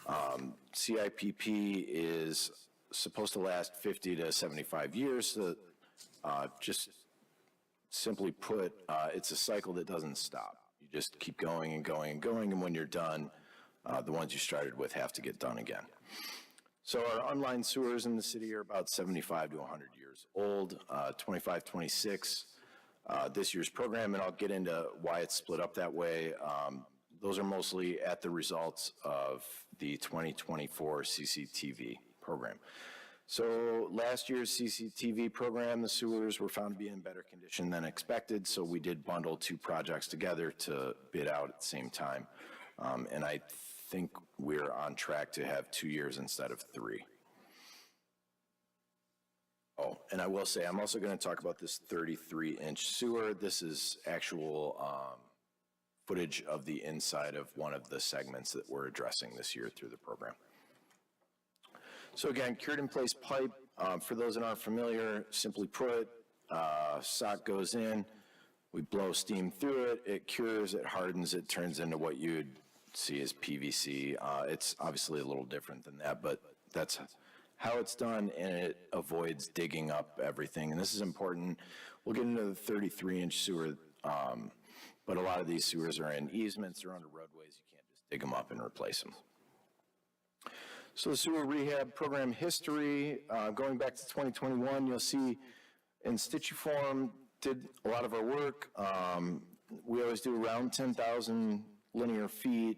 CIPP is supposed to last 50 to 75 years. So, just simply put, it's a cycle that doesn't stop. You just keep going and going and going, and when you're done, the ones you started with have to get done again. So our unlined sewers in the city are about 75 to 100 years old, 25, 26. This year's program, and I'll get into why it's split up that way. Those are mostly at the results of the 2024 CCTV program. So last year's CCTV program, the sewers were found to be in better condition than expected, so we did bundle two projects together to bid out at the same time. And I think we're on track to have 2 years instead of 3. Oh, and I will say, I'm also going to talk about this 33-inch sewer. This is actual footage of the inside of one of the segments that we're addressing this year through the program. So again, cured in place pipe, for those that aren't familiar, simply put, sock goes in, we blow steam through it, it cures, it hardens, it turns into what you'd see as PVC. It's obviously a little different than that, but that's how it's done, and it avoids digging up everything. And this is important. We'll get into the 33-inch sewer, but a lot of these sewers are in easements or under roadways. You can't just dig them up and replace them. So the sewer rehab program history, going back to 2021, you'll see in Stitchiform did a lot of our work. We always do around 10,000 linear feet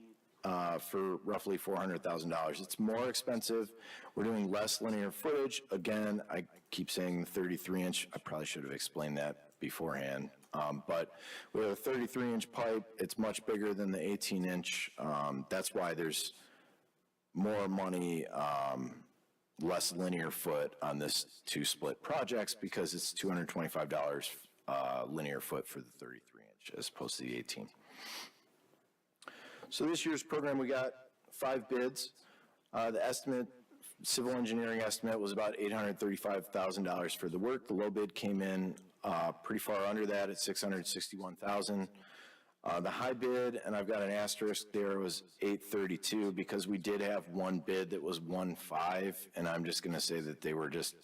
for roughly $400,000. It's more expensive. We're doing less linear footage. Again, I keep saying the 33-inch. I probably should have explained that beforehand. But we have a 33-inch pipe. It's much bigger than the 18-inch. That's why there's more money, less linear foot on this 2 split projects, because it's $225 linear foot for the 33-inch as opposed to the 18. So this year's program, we got 5 bids. The estimate, civil engineering estimate, was about $835,000 for the work. The low bid came in pretty far under that at $661,000. The high bid, and I've got an asterisk there, was $832, because we did have one bid that was 1.5, and I'm just going to say that they were just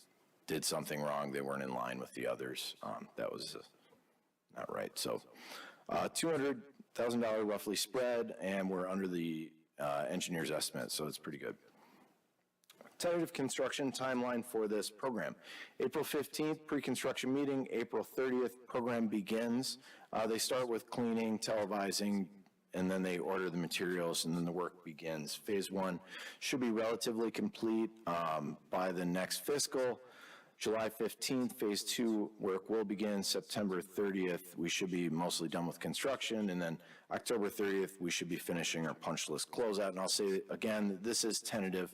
did something wrong. They weren't in line with the others. That was not right. So $200,000 roughly spread, and we're under the engineer's estimate, so it's pretty good. Tentative construction timeline for this program. April 15th, pre-construction meeting. April 30th, program begins. They start with cleaning, televising, and then they order the materials, and then the work begins. Phase 1 should be relatively complete by the next fiscal. July 15th, Phase 2 work will begin. September 30th, we should be mostly done with construction, and then October 30th, we should be finishing our punch list closeout. And I'll say again, this is tentative,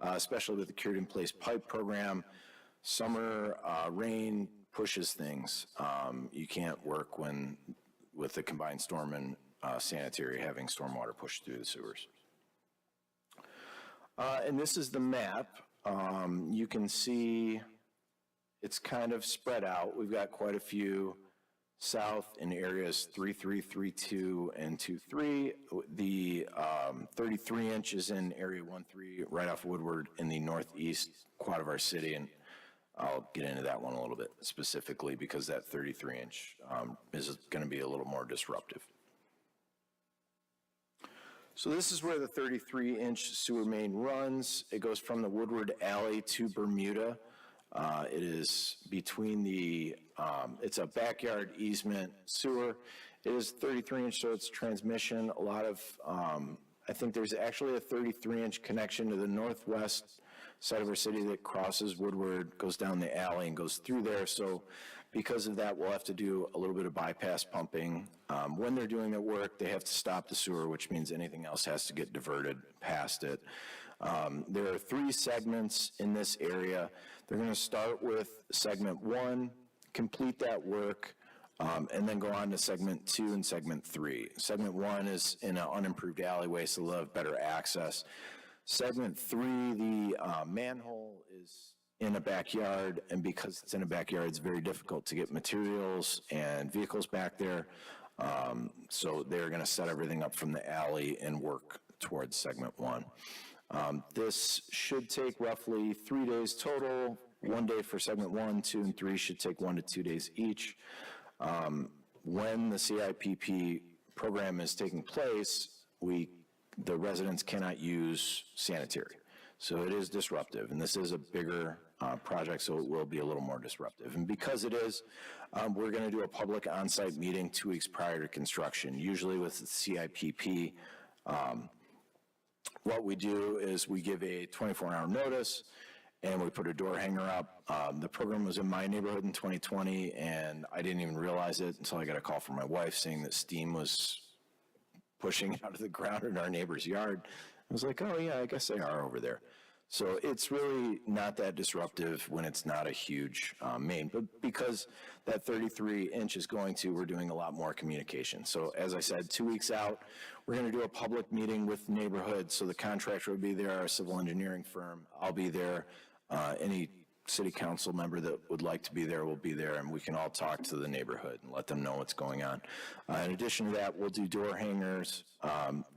especially with the cured in place pipe program. Summer rain pushes things. You can't work with the combined storm and sanitary having stormwater push through the sewers. And this is the map. You can see it's kind of spread out. We've got quite a few south in areas 3.3, 3.2, and 2.3. The 33-inch is in area 1.3 right off Woodward in the northeast quad of our city, and I'll get into that one a little bit specifically because that 33-inch is going to be a little more disruptive. So this is where the 33-inch sewer main runs. It goes from the Woodward Alley to Bermuda. It is between the, it's a backyard easement sewer. It is 33-inch, so it's transmission. A lot of, I think there's actually a 33-inch connection to the northwest side of our city that crosses Woodward, goes down the alley and goes through there. So because of that, we'll have to do a little bit of bypass pumping. When they're doing their work, they have to stop the sewer, which means anything else has to get diverted past it. There are 3 segments in this area. They're going to start with segment 1, complete that work, and then go on to segment 2 and segment 3. Segment 1 is in an unimproved alleyway, so they'll have better access. Segment 3, the manhole is in a backyard, and because it's in a backyard, it's very difficult to get materials and vehicles back there. So they're going to set everything up from the alley and work towards segment 1. This should take roughly 3 days total. 1 day for segment 1, 2, and 3 should take 1 to 2 days each. When the CIPP program is taking place, the residents cannot use sanitary. So it is disruptive, and this is a bigger project, so it will be a little more disruptive. And because it is, we're going to do a public on-site meeting 2 weeks prior to construction. Usually with the CIPP, what we do is we give a 24-hour notice, and we put a door hanger up. The program was in my neighborhood in 2020, and I didn't even realize it until I got a call from my wife saying that steam was pushing out of the ground in our neighbor's yard. I was like, oh yeah, I guess they are over there. So it's really not that disruptive when it's not a huge main, but because that 33-inch is going to, we're doing a lot more communication. So as I said, 2 weeks out, we're going to do a public meeting with neighborhoods. So the contractor will be there, our civil engineering firm, I'll be there. Any city council member that would like to be there will be there, and we can all talk to the neighborhood and let them know what's going on. In addition to that, we'll do door hangers,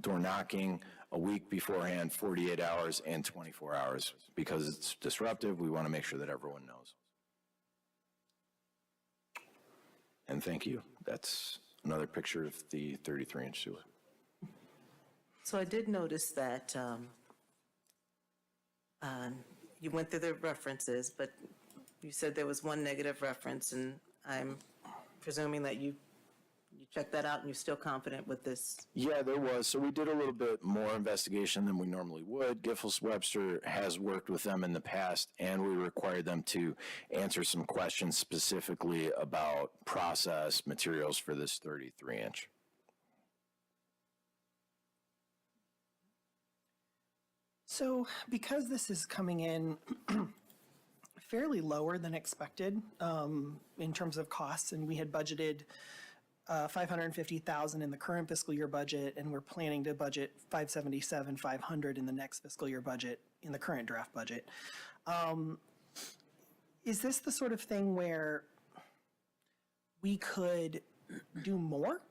door knocking, a week beforehand, 48 hours, and 24 hours. Because it's disruptive, we want to make sure that everyone knows. And thank you. That's another picture of the 33-inch sewer. So I did notice that you went through the references, but you said there was one negative reference, and I'm presuming that you checked that out and you're still confident with this? Yeah, there was. So we did a little bit more investigation than we normally would. Giffords-Webster has worked with them in the past, and we required them to answer some questions specifically about process materials for this 33-inch. So because this is coming in fairly lower than expected in terms of costs, and we had budgeted $550,000 in the current fiscal year budget, and we're planning to budget $577,500 in the next fiscal year budget, in the current draft budget. Is this the sort of thing where we could do more?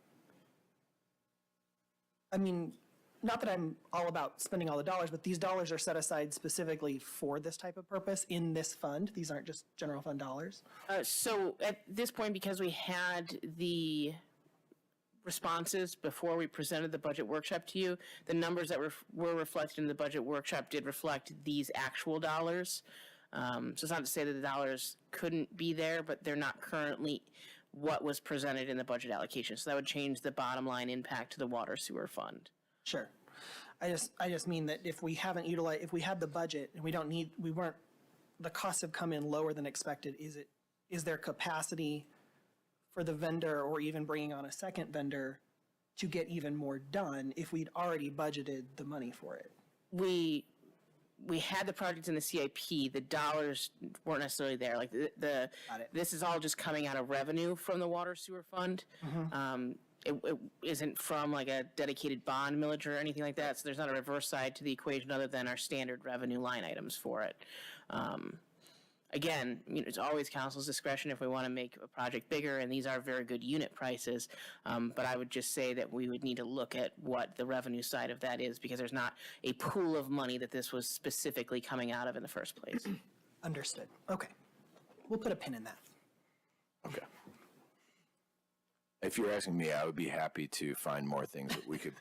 I mean, not that I'm all about spending all the dollars, but these dollars are set aside specifically for this type of purpose in this fund. These aren't just general fund dollars. So at this point, because we had the responses before we presented the budget workshop to you, the numbers that were reflected in the budget workshop did reflect these actual dollars. So it's not to say that the dollars couldn't be there, but they're not currently what was presented in the budget allocation. So that would change the bottom line impact to the water sewer fund. Sure. I just mean that if we haven't utilized, if we had the budget and the costs have come in lower than expected, is there capacity for the vendor or even bringing on a second vendor to get even more done if we'd already budgeted the money for it? We had the project in the CIP. The dollars weren't necessarily there. Like this is all just coming out of revenue from the water sewer fund. It isn't from like a dedicated bond millage or anything like that, so there's not a reverse side to the equation other than our standard revenue line items for it. Again, it's always council's discretion if we want to make a project bigger, and these are very good unit prices, but I would just say that we would need to look at what the revenue side of that is, because there's not a pool of money that this was specifically coming out of in the first place. Understood. Okay. We'll put a pin in that. Okay. If you're asking me, I would be happy to find more things that we could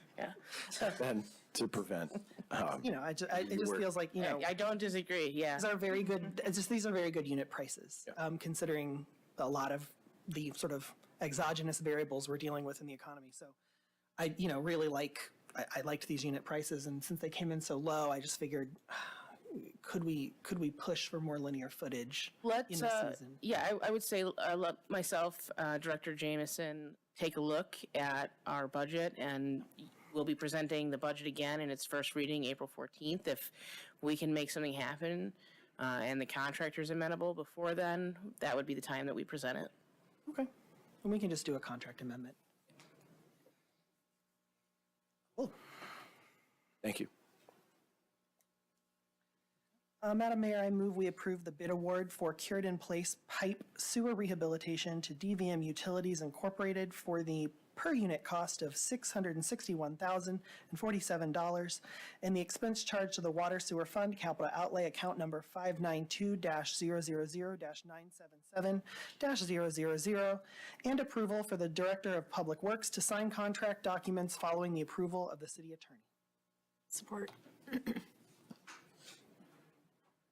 spend to prevent. It just feels like, I don't disagree. Yeah, these are very good. These are very good unit prices, considering a lot of the sort of exogenous variables we're dealing with in the economy. So, I liked these unit prices, and since they came in so low, I just figured, could we push for more linear footage in the season? Yeah, I would say let myself, Director Jameson, take a look at our budget, and we'll be presenting the budget again in its first reading April 14th. If we can make something happen and the contractor's amenable before then, that would be the time that we present it. Okay. And we can just do a contract amendment. Cool. Thank you. Madam Mayor, I move we approve the bid award for cured-in-place pipe sewer rehabilitation to DVM Utilities Incorporated for the per-unit cost of $661,047, and the expense charged to the Water Sewer Fund Capital Outlay Account Number 592-000-977-000, and approval for the Director of Public Works to sign contract documents following the approval of the City Attorney. Support.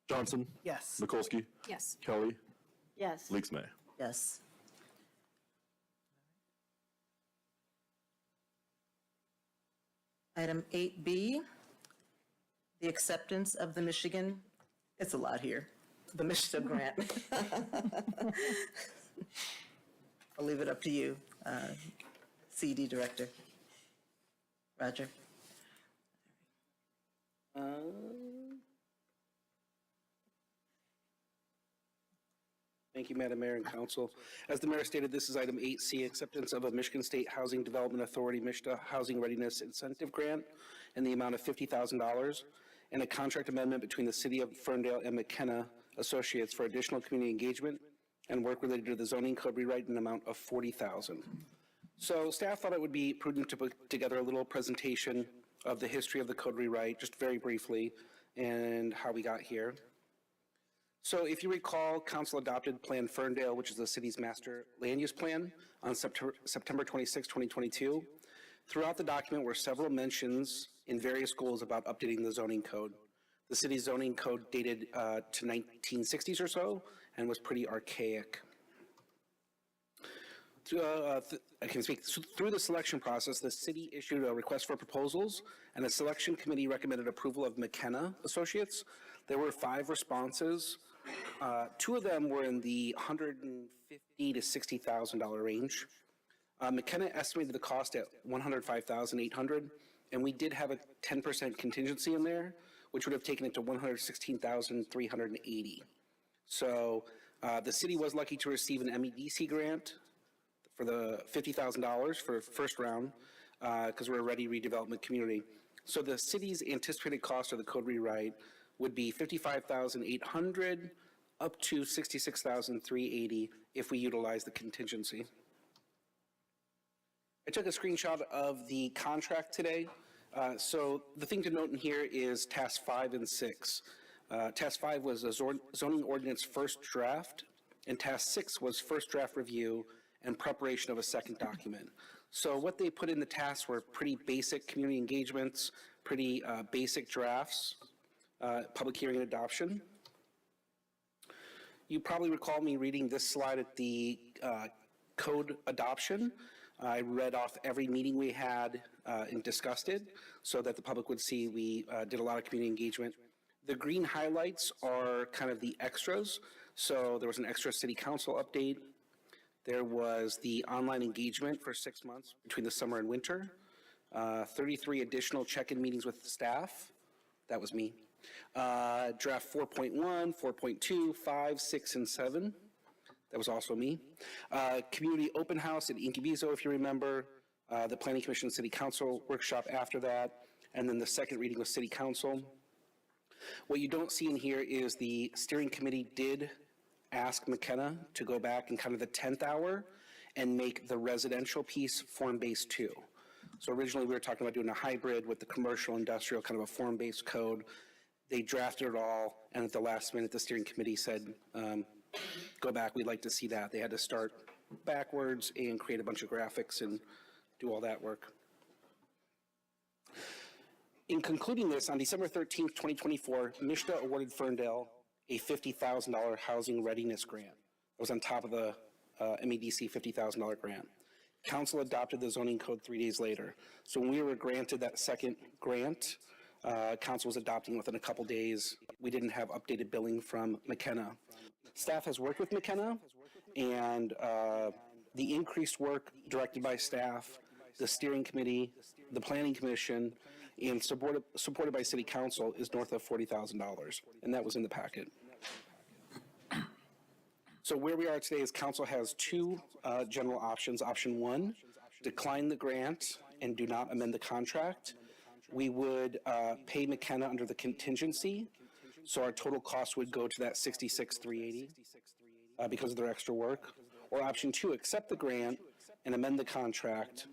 Johnson, Yes. Mikulski, Yes. Kelly, Yes. Leaks May. Yes. Item 8B, the acceptance of the Michigan, it's a lot here, the Michigan grant. I'll leave it up to you, CD Director. Roger. Thank you, Madam Mayor and Council. As the mayor stated, this is item 8C, acceptance of a Michigan State Housing Development Authority MISTA Housing Readiness Incentive Grant in the amount of $50,000 and a contract amendment between the City of Ferndale and McKenna Associates for additional community engagement and work related to the zoning code rewrite in an amount of $40,000. So staff thought it would be prudent to put together a little presentation of the history of the code rewrite, just very briefly, and how we got here. So if you recall, council adopted Plan Ferndale, which is the city's master land use plan, on September 26, 2022. Throughout the document were several mentions in various goals about updating the zoning code. The city's zoning code dated to 1960s or so and was pretty archaic. I can speak. Through the selection process, the city issued a request for proposals, and a selection committee recommended approval of McKenna Associates. There were 5 responses. 2 of them were in the $150,000 to $60,000 range. McKenna estimated the cost at $105,800, and we did have a 10% contingency in there, which would have taken it to $116,380. So the city was lucky to receive an MEDC grant for the $50,000 for first round, because we're a ready redevelopment community. So the city's anticipated cost of the code rewrite would be $55,800 up to $66,380 if we utilize the contingency. I took a screenshot of the contract today. So the thing to note in here is Task 5 and 6. Task 5 was a zoning ordinance first draft, and Task 6 was first draft review and preparation of a second document. So what they put in the tasks were pretty basic community engagements, pretty basic drafts, public hearing and adoption. You probably recall me reading this slide at the code adoption. I read off every meeting we had and discussed it so that the public would see we did a lot of community engagement. The green highlights are kind of the extras. So there was an extra city council update. There was the online engagement for 6 months between the summer and winter. 33 additional check-in meetings with the staff. That was me. Draft 4.1, 4.2, 5, 6, and 7. That was also me. Community open house at Incubizo, if you remember. The Planning Commission City Council workshop after that. And then the second reading with City Council. What you don't see in here is the steering committee did ask McKenna to go back in kind of the 10th hour and make the residential piece form-based too. So originally we were talking about doing a hybrid with the commercial industrial, kind of a form-based code. They drafted it all, and at the last minute, the steering committee said, go back, we'd like to see that. They had to start backwards and create a bunch of graphics and do all that work. In concluding this, on December 13th, 2024, MISTA awarded Ferndale a $50,000 housing readiness grant. It was on top of the MEDC $50,000 grant. Council adopted the zoning code 3 days later. So when we were granted that second grant, council was adopting within a couple days. We didn't have updated billing from McKenna. Staff has worked with McKenna, and the increased work directed by staff, the steering committee, the planning commission, and supported by city council is north of $40,000, and that was in the packet. So where we are today is council has 2 general options. Option 1, decline the grant and do not amend the contract. We would pay McKenna under the contingency, so our total cost would go to that $66,380 because of their extra work. Or option 2, accept the grant and amend the contract.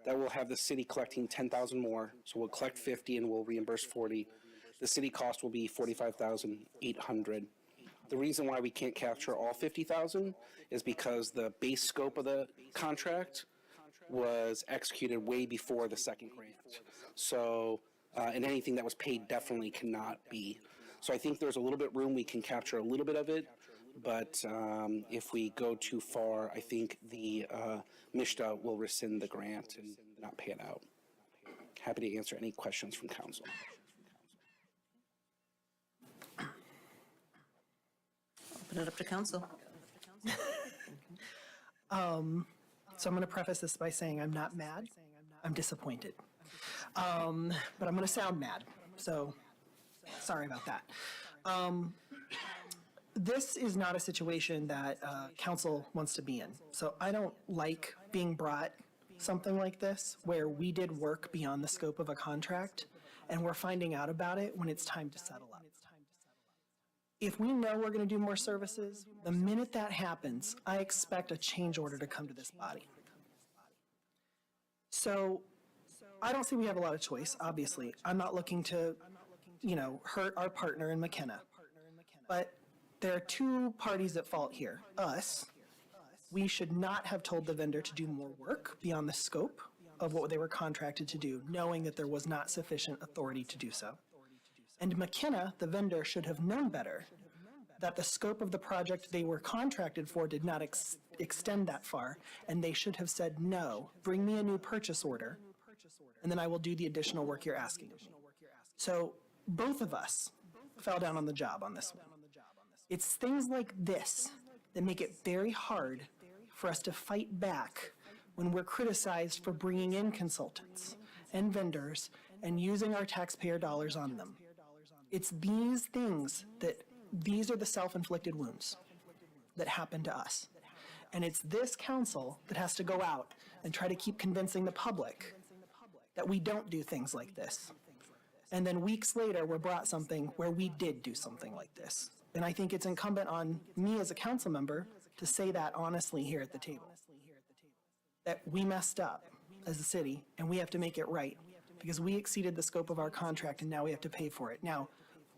That will have the city collecting $10,000 more, so we'll collect $50 and we'll reimburse $40. The city cost will be $45,800. The reason why we can't capture all $50,000 is because the base scope of the contract was executed way before the second grant. So, and anything that was paid definitely cannot be. So I think there's a little bit room, we can capture a little bit of it, but if we go too far, I think the MISTA will rescind the grant and not pay it out. Happy to answer any questions from council. Open it up to council. So I'm going to preface this by saying I'm not mad. I'm disappointed. But I'm going to sound mad. So sorry about that. This is not a situation that council wants to be in. So I don't like being brought something like this where we did work beyond the scope of a contract and we're finding out about it when it's time to settle up. If we know we're going to do more services, the minute that happens, I expect a change order to come to this body. So I don't see we have a lot of choice, obviously. I'm not looking to, hurt our partner in McKenna. But there are two parties at fault here. Us, we should not have told the vendor to do more work beyond the scope of what they were contracted to do, knowing that there was not sufficient authority to do so. And McKenna, the vendor, should have known better that the scope of the project they were contracted for did not extend that far, and they should have said, no, bring me a new purchase order, and then I will do the additional work you're asking of me. So both of us fell down on the job on this one. It's things like this that make it very hard for us to fight back when we're criticized for bringing in consultants and vendors and using our taxpayer dollars on them. It's these things these are the self-inflicted wounds that happen to us. And it's this council that has to go out and try to keep convincing the public that we don't do things like this. And then weeks later, we're brought something where we did do something like this. And I think it's incumbent on me as a council member to say that honestly here at the table. That we messed up as a city and we have to make it right because we exceeded the scope of our contract and now we have to pay for it. Now,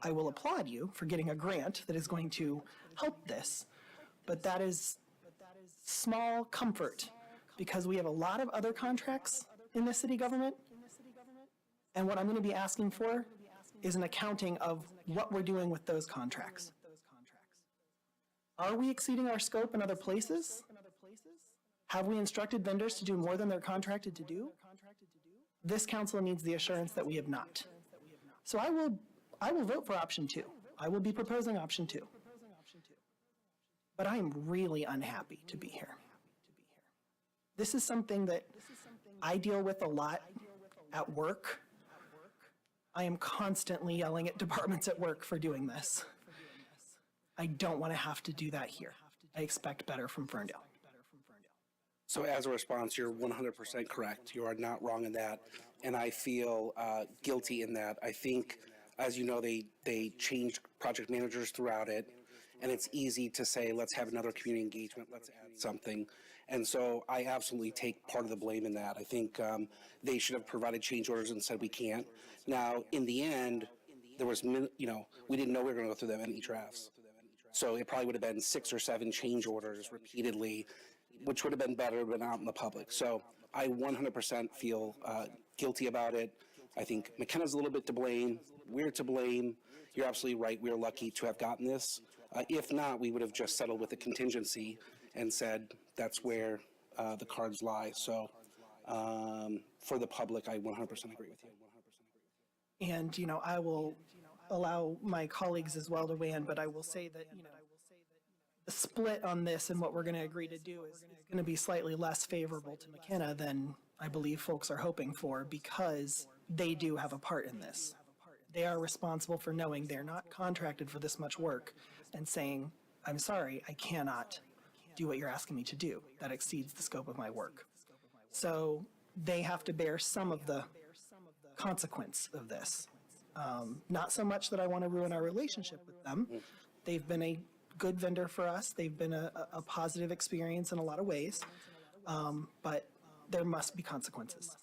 I will applaud you for getting a grant that is going to help this, but that is small comfort because we have a lot of other contracts in the city government. And what I'm going to be asking for is an accounting of what we're doing with those contracts. Are we exceeding our scope in other places? Have we instructed vendors to do more than they're contracted to do? This council needs the assurance that we have not. So I will vote for option 2. I will be proposing option 2. But I am really unhappy to be here. This is something that I deal with a lot at work. I am constantly yelling at departments at work for doing this. I don't want to have to do that here. I expect better from Ferndale. So as a response, you're 100% correct. You are not wrong in that. And I feel guilty in that. I think, as you know, they changed project managers throughout it. And it's easy to say, let's have another community engagement, let's add something. And so I absolutely take part of the blame in that. I think they should have provided change orders and said we can't. Now, in the end, there was, we didn't know we were going to go through that many drafts. So it probably would have been 6 or 7 change orders repeatedly, which would have been better but out in the public. So I 100% feel guilty about it. I think McKenna's a little bit to blame. We're to blame. You're absolutely right. We're lucky to have gotten this. If not, we would have just settled with a contingency and said that's where the cards lie. So for the public, I 100% agree with you. And, I will allow my colleagues as well to weigh in, but I will say that, the split on this and what we're going to agree to do is going to be slightly less favorable to McKenna than I believe folks are hoping for because they do have a part in this. They are responsible for knowing they're not contracted for this much work and saying, I'm sorry, I cannot do what you're asking me to do. That exceeds the scope of my work. So they have to bear some of the consequence of this. Not so much that I want to ruin our relationship with them. They've been a good vendor for us. They've been a positive experience in a lot of ways, but there must be consequences.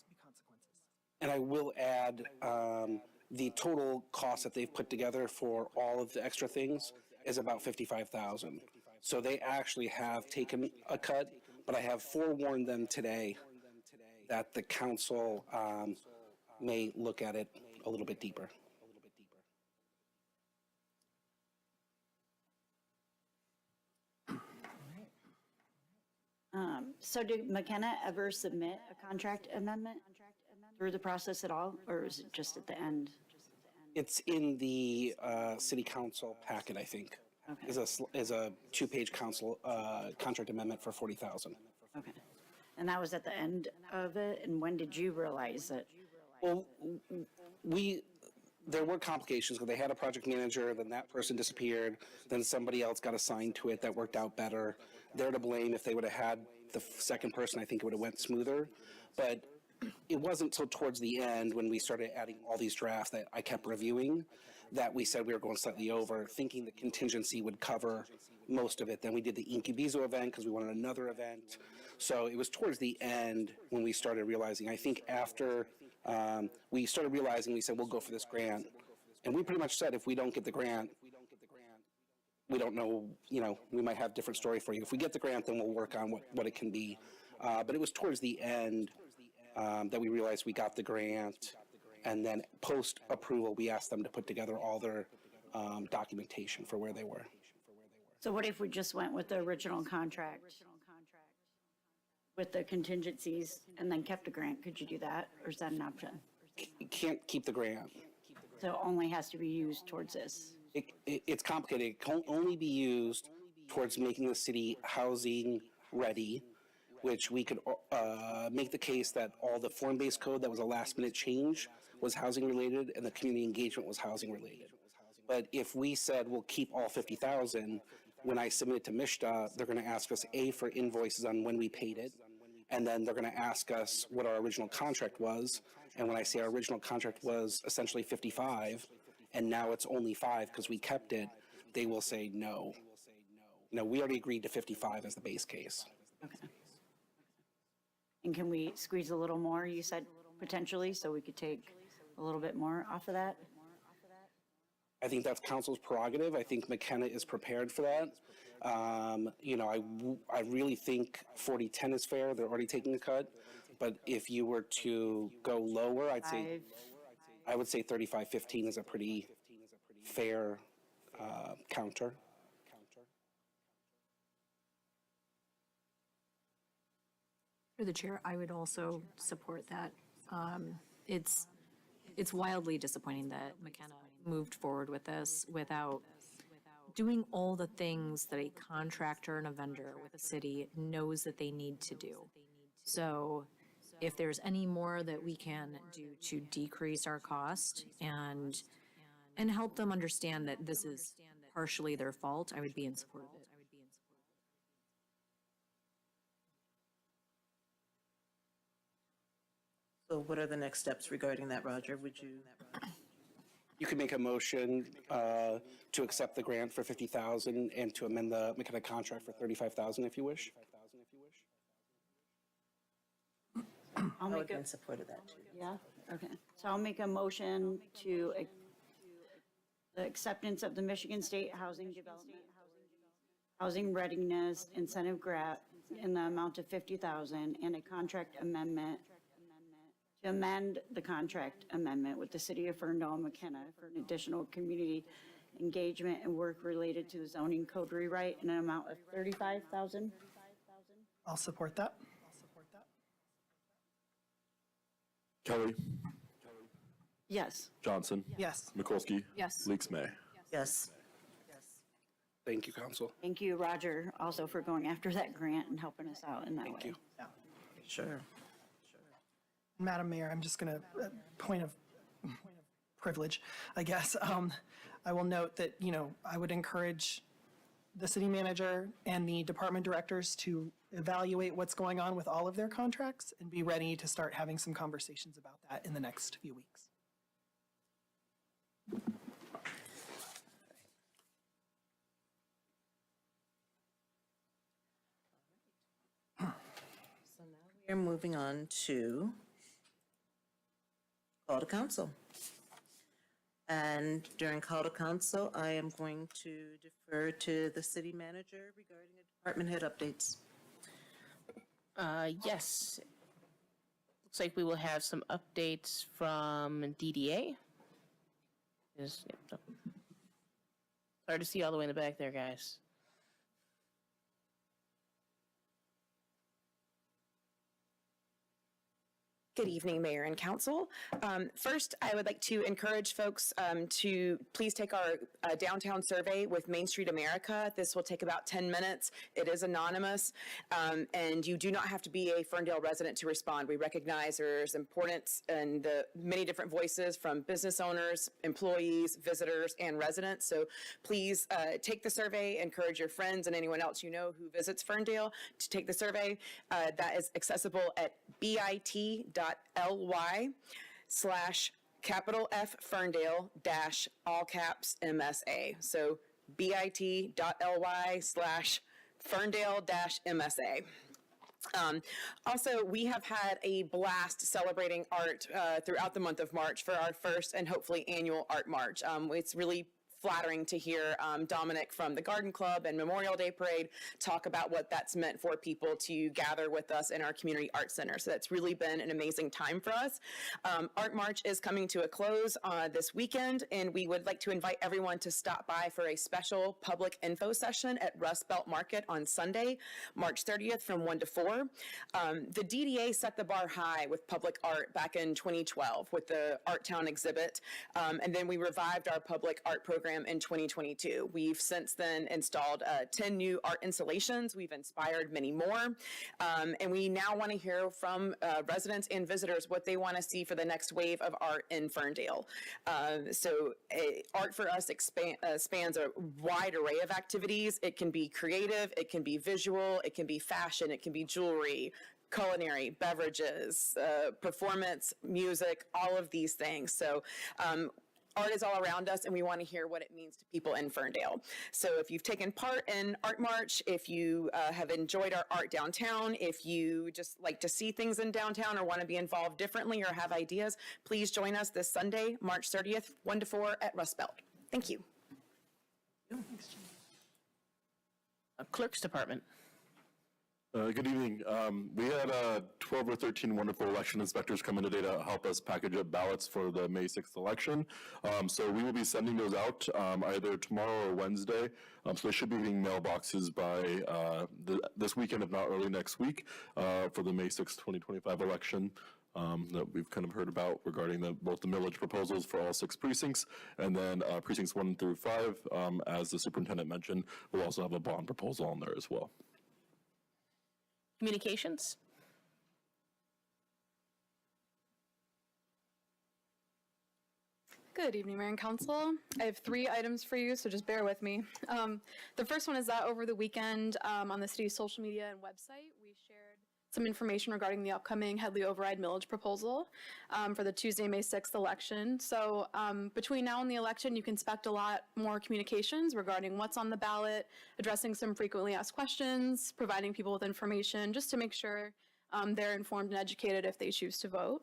And I will add, the total cost that they've put together for all of the extra things is about $55,000. So they actually have taken a cut, but I have forewarned them today that the council may look at it a little bit deeper. So did McKenna ever submit a contract amendment through the process at all, or is it just at the end? It's in the city council packet, I think. Okay. Is a two-page council contract amendment for 40,000. Okay. And that was at the end of it, and when did you realize it? Well, there were complications because they had a project manager, then that person disappeared, then somebody else got assigned to it that worked out better. They're to blame. If they would have had the second person, I think it would have went smoother. But it wasn't until towards the end when we started adding all these drafts that I kept reviewing that we said we were going slightly over, thinking the contingency would cover most of it. Then we did the Incubizo event because we wanted another event. So it was towards the end when we started realizing, I think after we started realizing, we said, we'll go for this grant. And we pretty much said, if we don't get the grant, we don't know, we might have a different story for you. If we get the grant, then we'll work on what it can be. But it was towards the end that we realized we got the grant. And then post-approval, we asked them to put together all their documentation for where they were. So what if we just went with the original contract with the contingencies and then kept the grant? Could you do that, or is that an option? You can't keep the grant. So it only has to be used towards this? It's complicated. It can only be used towards making the city housing ready, which we could make the case that all the form-based code that was a last-minute change was housing related and the community engagement was housing related. But if we said we'll keep all 50,000, when I submit it to MISHDA, they're going to ask us for invoices on when we paid it, and then they're going to ask us what our original contract was. And when I say our original contract was essentially 55, and now it's only 5 because we kept it, they will say no. No, we already agreed to 55 as the base case. Okay. And can we squeeze a little more, you said, potentially, so we could take a little bit more off of that? I think that's council's prerogative. I think McKenna is prepared for that. I really think 40-10 is fair. They're already taking a cut. But if you were to go lower, I would say 35-15 is a pretty fair counter. Through the chair, I would also support that. It's wildly disappointing that McKenna moved forward with this without doing all the things that a contractor and a vendor with a city knows that they need to do. So if there's any more that we can do to decrease our cost and help them understand that this is partially their fault, I would be in support of it. So what are the next steps regarding that, Roger? Would you? You can make a motion to accept the grant for 50,000 and to amend the McKenna contract for 35,000 if you wish. I'll I would make be a, in support of that too. yeah, okay. So I'll make a motion to the acceptance of the Michigan State Housing Development, Housing Readiness Incentive Grant in the amount of 50,000 and a contract amendment to amend the contract amendment with the City of Ferndale and McKenna for an additional community engagement and work related to the zoning code rewrite in an amount of 35,000. I'll support that. Kelly, Yes. Johnson, Yes. Mikulski. Yes. Leaks May. Yes. Thank you, council. Thank you, Roger, also for going after that grant and helping us out in that way. Thank you. Sure. Madam Mayor, I'm just going to, point of privilege, I guess. I will note that, I would encourage the city manager and the department directors to evaluate what's going on with all of their contracts and be ready to start having some conversations about that in the next few weeks. So now we are moving on to call to council. And during call to council, I am going to defer to the city manager regarding the department head updates. Yes. Looks like we will have some updates from DDA. Hard to see all the way in the back there, guys. Good evening, Mayor and Council. First, I would like to encourage folks to please take our downtown survey with Main Street America. This will take about 10 minutes. It is anonymous, and you do not have to be a Ferndale resident to respond. We recognize there's importance in the many different voices from business owners, employees, visitors, and residents. So please take the survey, encourage your friends and anyone else you know who visits Ferndale to take the survey. That is accessible at bit.ly/F Ferndale all caps MSA. So bit.ly/Ferndale MSA. Also, we have had a blast celebrating art throughout the month of March for our first and hopefully annual Art March. It's really flattering to hear Dominic from the Garden Club and Memorial Day Parade talk about what that's meant for people to gather with us in our community art center. So that's really been an amazing time for us. Art March is coming to a close this weekend, and we would like to invite everyone to stop by for a special public info session at Rust Belt Market on Sunday, March 30th from 1 to 4. The DDA set the bar high with public art back in 2012 with the Art Town exhibit, and then we revived our public art program in 2022. We've since then installed 10 new art installations. We've inspired many more. And we now want to hear from residents and visitors what they want to see for the next wave of art in Ferndale. Art for us spans a wide array of activities. It can be creative, it can be visual, it can be fashion, it can be jewelry, culinary, beverages, performance, music, all of these things. So art is all around us, and we want to hear what it means to people in Ferndale. So if you've taken part in Art March, if you have enjoyed our art downtown, if you just like to see things in downtown or want to be involved differently or have ideas, please join us this Sunday, March 30th, 1 to 4 at Rust Belt. Thank you. Clerk's Department. Good evening. We had 12 or 13 wonderful election inspectors come in today to help us package up ballots for the May 6th election. So we will be sending those out either tomorrow or Wednesday. So they should be hitting mailboxes by this weekend, if not early next week, for the May 6th, 2025 election. That we've kind of heard about regarding both the millage proposals for all 6 precincts, and then precincts 1 through 5, as the superintendent mentioned, we'll also have a bond proposal on there as well. Communications. Good evening, Mayor and Council. I have 3 items for you, so just bear with me. The first one is that over the weekend on the city's social media and website, we shared some information regarding the upcoming Headley Override millage proposal for the Tuesday, May 6th election. So between now and the election, you can expect a lot more communications regarding what's on the ballot, addressing some frequently asked questions, providing people with information just to make sure they're informed and educated if they choose to vote.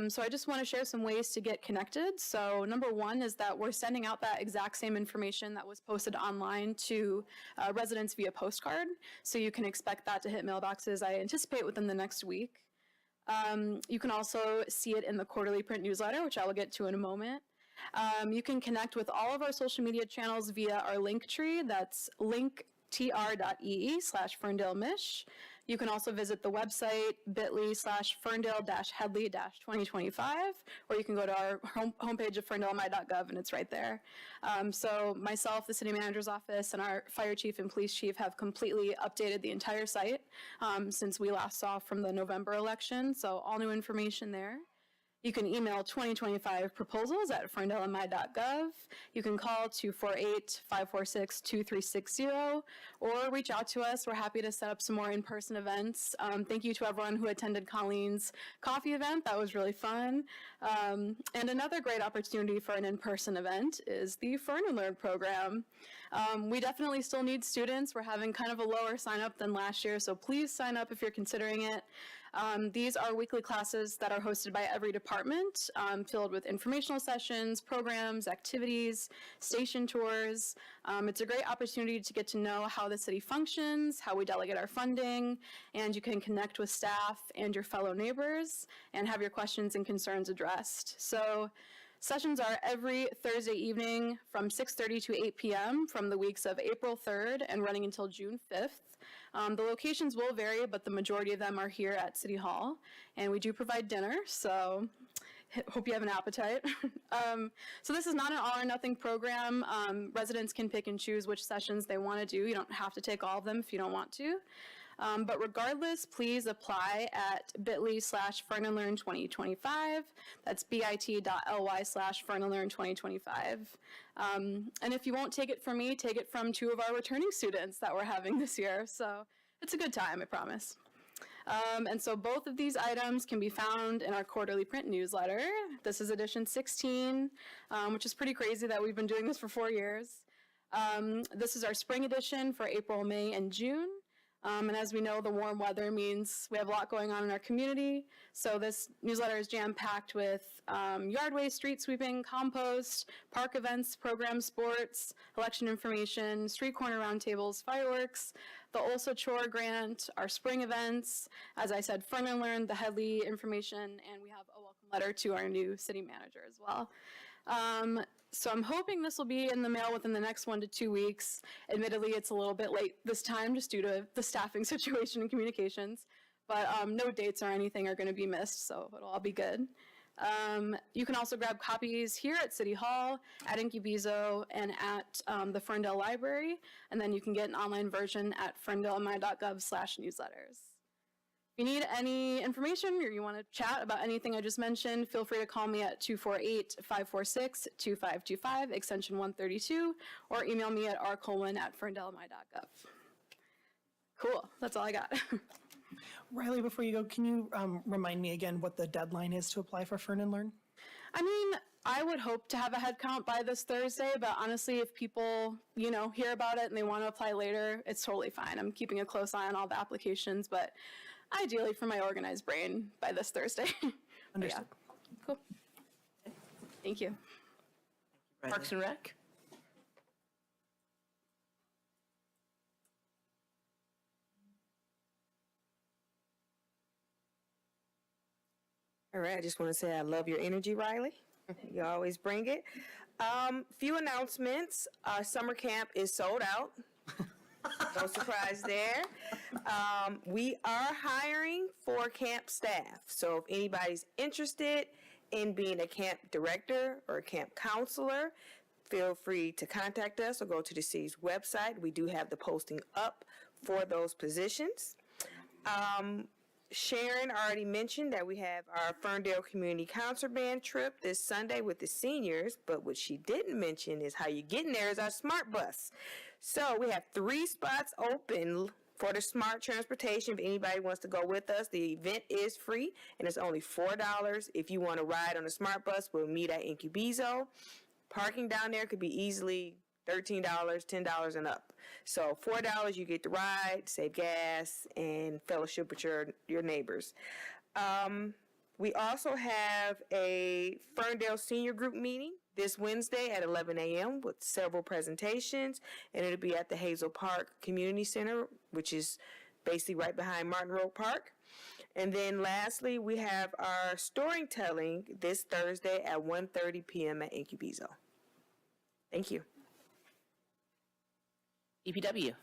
So I just want to share some ways to get connected. So number 1 is that we're sending out that exact same information that was posted online to residents via postcard. So you can expect that to hit mailboxes, I anticipate, within the next week. You can also see it in the quarterly print newsletter, which I will get to in a moment. You can connect with all of our social media channels via our link tree. That's linktr.ee/FerndaleMish. You can also visit the website bit.ly/Ferndale-Headley-2025, or you can go to our homepage of ferndalemi.gov, and it's right there. So myself, the city manager's office, and our fire chief and police chief have completely updated the entire site since we last saw from the November election, so all new information there. You can email 2025 proposals at ferndalemi.gov. You can call 248-546-2360 or reach out to us. We're happy to set up some more in-person events. Thank you to everyone who attended Colleen's coffee event. That was really fun. And another great opportunity for an in-person event is the Fern and Learn program. We definitely still need students. We're having kind of a lower sign up than last year, so please sign up if you're considering it. These are weekly classes that are hosted by every department, filled with informational sessions, programs, activities, station tours. It's a great opportunity to get to know how the city functions, how we delegate our funding, and you can connect with staff and your fellow neighbors and have your questions and concerns addressed. So sessions are every Thursday evening from 6:30 to 8 p.m. from the weeks of April 3rd and running until June 5th. The locations will vary, but the majority of them are here at City Hall, and we do provide dinner, so hope you have an appetite. So this is not an all or nothing program. Residents can pick and choose which sessions they want to do. You don't have to take all of them if you don't want to. But regardless, please apply at bit.ly/FernandLearn2025. That's bit.ly/FernandLearn2025. And if you won't take it from me, take it from 2 of our returning students that we're having this year. So it's a good time, I promise. And so both of these items can be found in our quarterly print newsletter. This is edition 16, which is pretty crazy that we've been doing this for 4 years. This is our spring edition for April, May, and June. And as we know, the warm weather means we have a lot going on in our community. So this newsletter is jam-packed with yard waste, street sweeping, compost, park events, programs, sports, election information, street corner roundtables, fireworks, the Also Chore grant, our spring events, as I said, Fern and Learn, the Headley information, and we have a welcome letter to our new city manager as well. So I'm hoping this will be in the mail within the next 1 to 2 weeks. Admittedly, it's a little bit late this time just due to the staffing situation and communications, but no dates or anything are going to be missed, so it'll all be good. You can also grab copies here at City Hall, at Incubizo, and at the Ferndale Library, and then you can get an online version at ferndalemi.gov/newsletters. If you need any information or you want to chat about anything I just mentioned, feel free to call me at 248-546-2525, extension 132, or email me at rcolwyn@ferndalemi.gov. Cool, that's all I got. Riley, before you go, can you remind me again what the deadline is to apply for Fern and Learn? I mean, I would hope to have a head count by this Thursday, but honestly, if people, hear about it and they want to apply later, it's totally fine. I'm keeping a close eye on all the applications, but ideally for my organized brain by this Thursday. Understood. Yeah. Cool. Thank you. Parks and Rec? All right, I just want to say I love your energy, Riley. You always bring it. Few announcements. Our summer camp is sold out. No surprise there. We are hiring for camp staff. So if anybody's interested in being a camp director or a camp counselor, feel free to contact us or go to the city's website. We do have the posting up for those positions. Sharon already mentioned that we have our Ferndale Community Concert Band trip this Sunday with the seniors, but what she didn't mention is how you get in there is our Smart Bus. So we have 3 spots open for the Smart Transportation. If anybody wants to go with us, the event is free, and it's only $4. If you want to ride on the Smart Bus, we'll meet at Incubizo. Parking down there could be easily $13, $10 and up. So $4, you get to ride, save gas, and fellowship with your neighbors. We also have a Ferndale Senior Group meeting this Wednesday at 11 a.m. with several presentations, and it'll be at the Hazel Park Community Center, which is basically right behind Martin Road Park. And then lastly, we have our storytelling this Thursday at 1:30 p.m. at Incubizo. Thank you. DPW.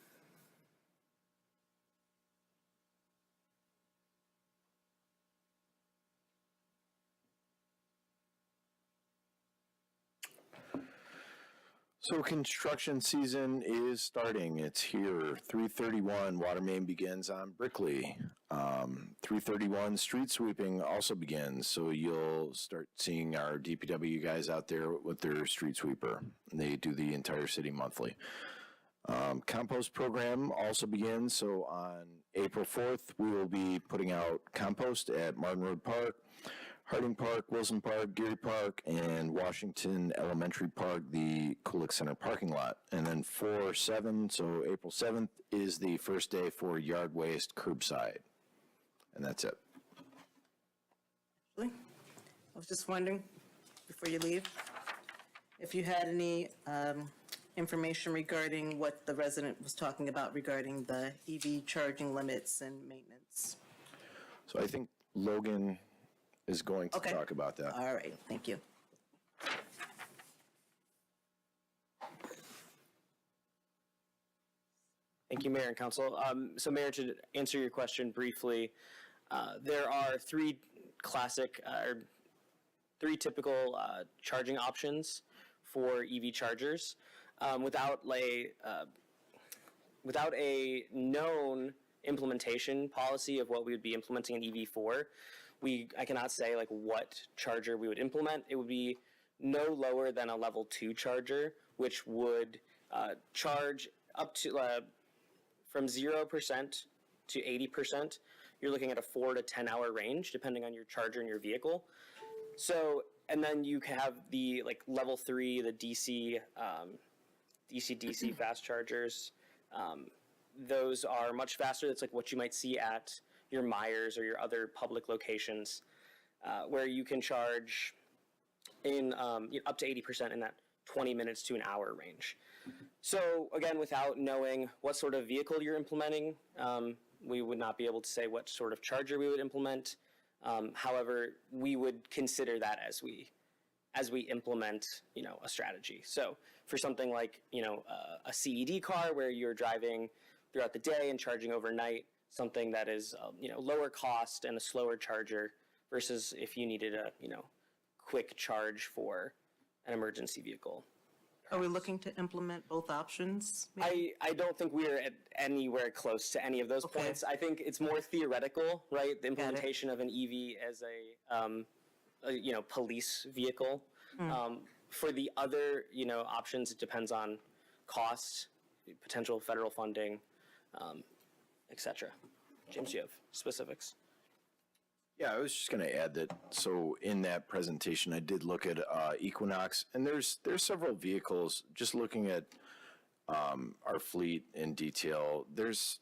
So construction season is starting. It's here. 331 water main begins on Brickley. 331 street sweeping also begins. So you'll start seeing our DPW guys out there with their street sweeper. They do the entire city monthly. Compost program also begins. So on April 4th, we will be putting out compost at Martin Road Park, Harding Park, Wilson Park, Geary Park, and Washington Elementary Park, the Kulik Center parking lot. And then 4/7, so April 7th, is the first day for yard waste curbside. And that's it. I was just wondering, before you leave, if you had any information regarding what the resident was talking about regarding the EV charging limits and maintenance. So I think Logan is going to talk about that. All right, thank you. Thank you, Mayor and Council. So Mayor, to answer your question briefly, there are three typical charging options for EV chargers. Without a known implementation policy of what we would be implementing an EV for, I cannot say like what charger we would implement. It would be no lower than a level 2 charger, which would charge up to from 0% to 80%. You're looking at a 4 to 10 hour range, depending on your charger and your vehicle. So, and then you have the like level 3, the DC fast chargers. Those are much faster. That's like what you might see at your Myers or your other public locations, where you can charge in up to 80% in that 20 minutes to an hour range. So again, without knowing what sort of vehicle you're implementing, we would not be able to say what sort of charger we would implement. However, we would consider that as we implement, a strategy. So for something like, a CED car where you're driving throughout the day and charging overnight, something that is, lower cost and a slower charger versus if you needed a, quick charge for an emergency vehicle. Are we looking to implement both options? I don't think we're at anywhere close to any of those points. I think it's more theoretical, right? The implementation of an EV as a police vehicle. For the other, options, it depends on cost, potential federal funding, et cetera. James, you have specifics? Yeah, I was just going to add that, so in that presentation, I did look at Equinox, and there's several vehicles, just looking at our fleet in detail, there's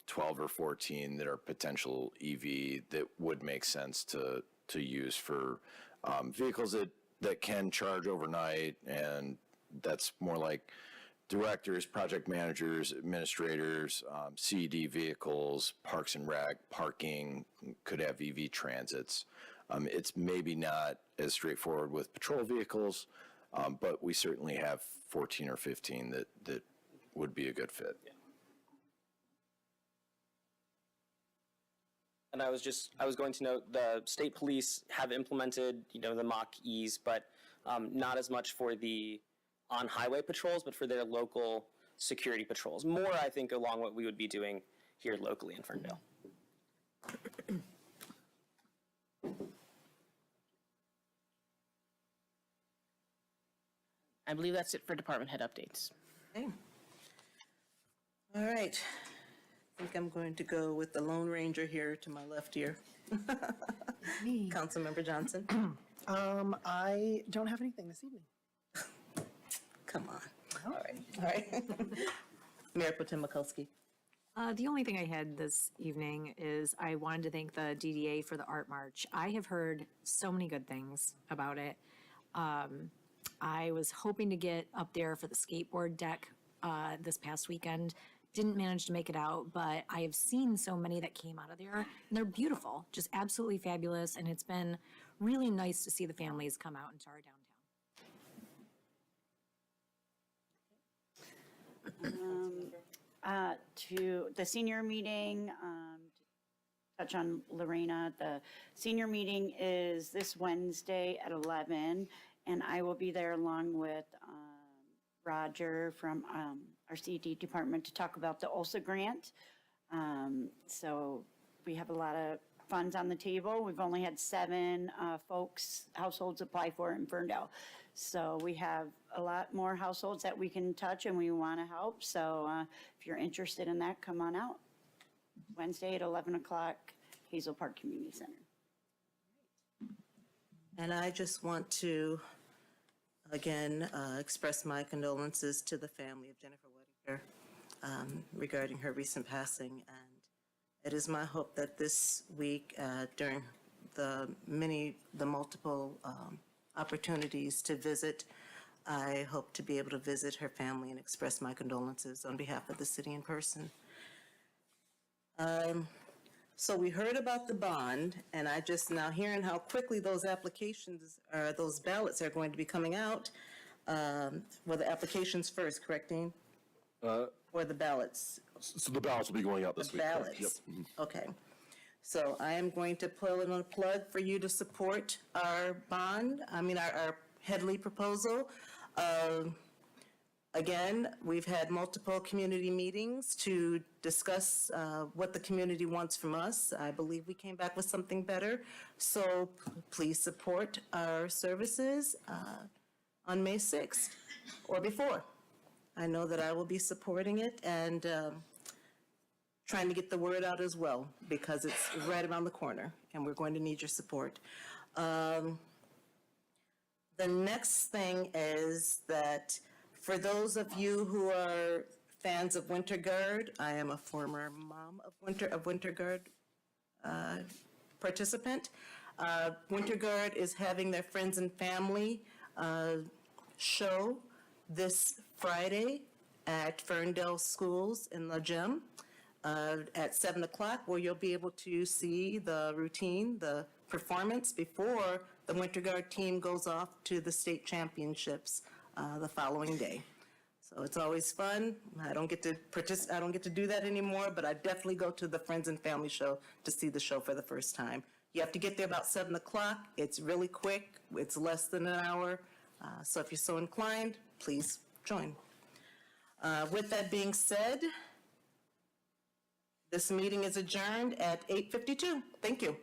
12 or 14 that are potential EV that would make sense to use for vehicles that can charge overnight, and that's more like directors, project managers, administrators, CED vehicles, Parks and Rec, parking, could have EV transits. It's maybe not as straightforward with patrol vehicles, but we certainly have 14 or 15 that would be a good fit. Yeah. And I was going to note the state police have implemented, the Mach-E's, but not as much for the on-highway patrols, but for their local security patrols. More, I think, along what we would be doing here locally in Ferndale. I believe that's it for department head updates. Okay. All right. I think I'm going to go with the Lone Ranger here to my left here. Councilmember Johnson. I don't have anything this evening. Come on. All right. Mayor Pro Tem Mikulski. The only thing I had this evening is I wanted to thank the DDA for the Art March. I have heard so many good things about it. I was hoping to get up there for the skateboard deck this past weekend. Didn't manage to make it out, but I have seen so many that came out of there, and they're beautiful, just absolutely fabulous, and it's been really nice to see the families come out into our downtown. To the senior meeting, touch on Lorena, the senior meeting is this Wednesday at 11, and I will be there along with Roger from our CD department to talk about the OLSA grant. So we have a lot of funds on the table. We've only had 7 households apply for it in Ferndale. So we have a lot more households that we can touch and we want to help. So if you're interested in that, come on out. Wednesday at 11 o'clock, Hazel Park Community Center. And I just want to, again, express my condolences to the family of Jennica Whitaker regarding her recent passing. And it is my hope that this week, during the multiple opportunities to visit, I hope to be able to visit her family and express my condolences on behalf of the city in person. So we heard about the bond, and I just now hearing how quickly those applications, those ballots are going to be coming out. Well, the applications first, correct, Dean? Or the ballots? So the ballots will be going out this The week. correct? ballots. Yep. Mhm. Okay. So I am going to pull in a plug for you to support our our Headley proposal. Again, we've had multiple community meetings to discuss what the community wants from us. I believe we came back with something better. So please support our services on May 6th or before. I know that I will be supporting it and trying to get the word out as well, because it's right around the corner and we're going to need your support. The next thing is that for those of you who are fans of Winter Guard, I am a former mom of Winter Guard participant. Winter Guard is having their friends and family show this Friday at Ferndale Schools in the gym at 7 o'clock, where you'll be able to see the routine, the performance before the Winter Guard team goes off to the state championships the following day. So it's always fun. I don't get to do that anymore, but I definitely go to the Friends and Family show to see the show for the first time. You have to get there about 7 o'clock. It's really quick. It's less than an hour. So if you're so inclined, please join. With that being said, this meeting is adjourned at 8:52. Thank you.